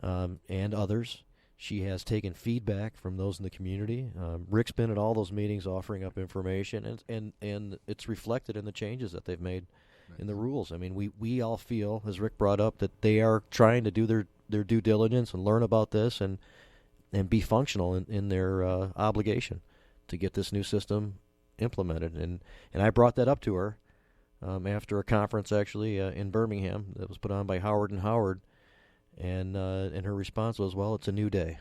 and others. She has taken feedback from those in the community. Rick's been at all those meetings offering up information, and it's reflected in the changes that they've made in the rules. I mean, we all feel, as Rick brought up, that they are trying to do their due diligence and learn about this and be functional in their obligation to get this new system implemented. And I brought that up to her after a conference, actually, in Birmingham that was put on by Howard & Howard. And her response was, well, it's a new day.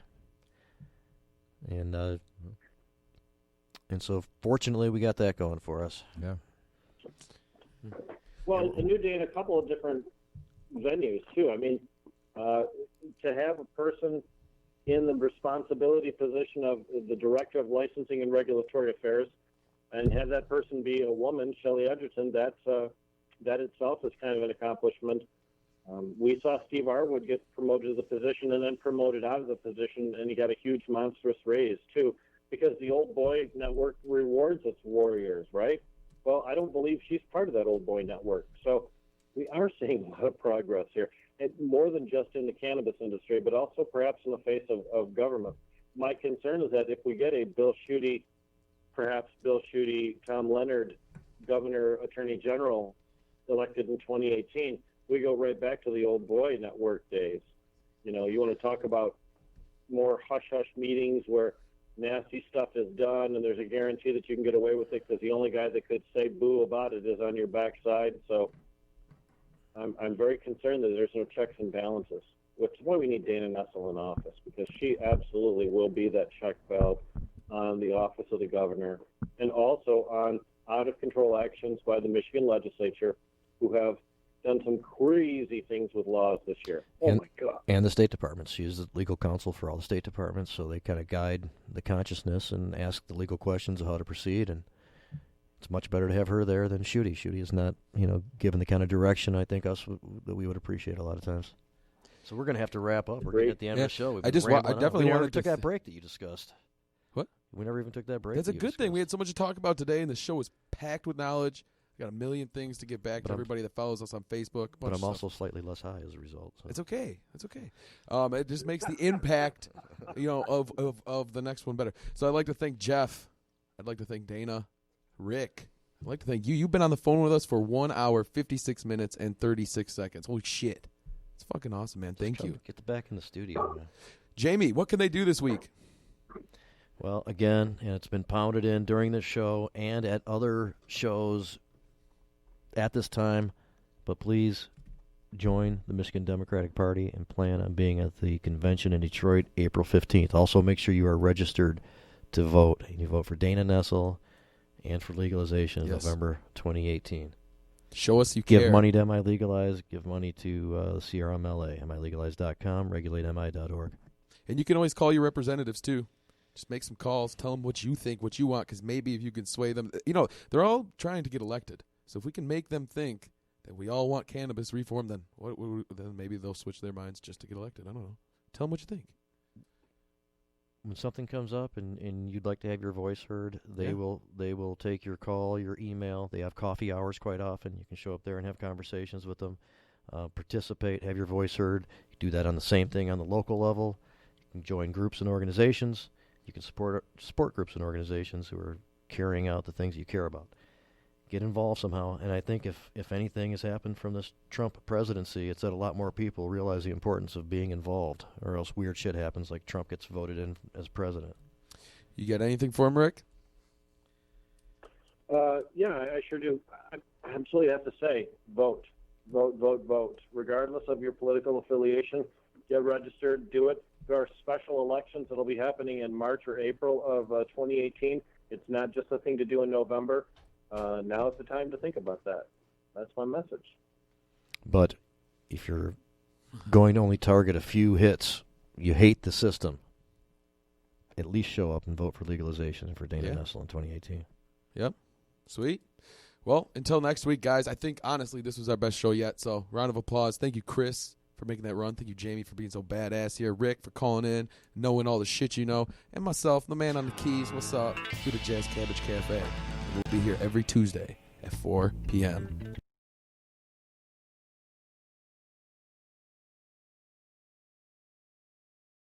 And so fortunately we got that going for us. Yeah. Well, it's a new day in a couple of different venues, too. I mean, to have a person in the responsibility position of the Director of Licensing and Regulatory Affairs and have that person be a woman, Shelley Edgerton, that itself is kind of an accomplishment. We saw Steve Arwood get promoted to the position and then promoted out of the position, and he got a huge, monstrous raise, too, because the Old Boy Network rewards its warriors, right? Well, I don't believe she's part of that Old Boy Network. So we are seeing a lot of progress here, and more than just in the cannabis industry, but also perhaps in the face of government. My concern is that if we get a Bill Schuette, Tom Leonard, Governor, Attorney General elected in 2018, we go right back to the Old Boy Network days. You want to talk about more hush-hush meetings where nasty stuff is done and there's a guarantee that you can get away with it because the only guy that could say boo about it is on your backside. So I'm very concerned that there's no checks and balances, which is why we need Dana Nessel in office, because she absolutely will be that check valve on the office of the governor and also on out-of-control actions by the Michigan legislature, who have done some crazy things with laws this year. My God. And the State Department. She is the legal counsel for all the State Departments, so they kind of guide the consciousness and ask the legal questions of how to proceed, and it's much better to have her there than Schuette. Schuette is not, given the kind of direction I think that we would appreciate a lot of times. So we're going to have to wrap up. We're getting at the end of the show. I definitely wanted took to that break that you discussed. What? We never even took that break. That's a to good thing. discuss. We had so much to talk about today, and the show was packed with knowledge. Got a million things to get back But to I'm- everybody that follows us on Facebook. But I'm also slightly less high as a result. So. It's okay. It's okay. It just makes the impact, of the next one better. So I'd like to thank Jeff. I'd like to thank Dana, Rick. I'd like to thank you. You've been on the phone with us for 1 hour, 56 minutes, and 36 seconds. Holy shit. It's fucking awesome, man. Thank you. Get back in the studio, man. Jamie, what can they do this week? Well, again, and it's been pounded in during this show and at other shows at this time, but please join the Michigan Democratic Party and plan on being at the convention in Detroit April 15th. Also, make sure you are registered to vote. And you vote for Dana Nessel and for legalization in November 2018. Show us you give care. money to MI Legalize. Give money to the CRMLA, milegalize.com, regulatemi.org. And you can always call your representatives, too. Just make some calls. Tell them what you think, what you want, because maybe if you can sway them. They're all trying to get elected. So if we can make them think that we all want cannabis reform, then then maybe they'll switch their minds just to get elected. I don't know. Tell them what you think. When something comes up and you'd like to have your voice heard, they will take your call, your email. They have coffee hours quite often. You can show up there and have conversations with them, participate, have your voice heard. You do that on the same thing on the local level. You can join groups and organizations. You can support groups and organizations who are carrying out the things you care about. Get involved somehow, and I think if anything has happened from this Trump presidency, it's that a lot more people realize the importance of being involved, or else weird shit happens like Trump gets voted in as president. You got anything for him, Rick? Yeah, I sure do. I absolutely have to say, vote. Vote, vote, vote. Regardless of your political affiliation, get registered, do it. There are special elections that will be happening in March or April of 2018. It's not just a thing to do in November. Now is the time to think about that. That's my message. But if you're going to only target a few hits, you hate the system, at least show up and vote for legalization for Dana Nessel in 2018. Yep. Sweet. Well, until next week, guys, I think, honestly, this was our best show yet. So, round of applause. Thank you, Chris, for making that run. Thank you, Jamie, for being so badass here. Rick, for calling in, knowing all the shit you know. And myself, the man on the keys. What's up? Do the Jazz Cabbage Cafe. We'll be here every Tuesday at 4 p.m.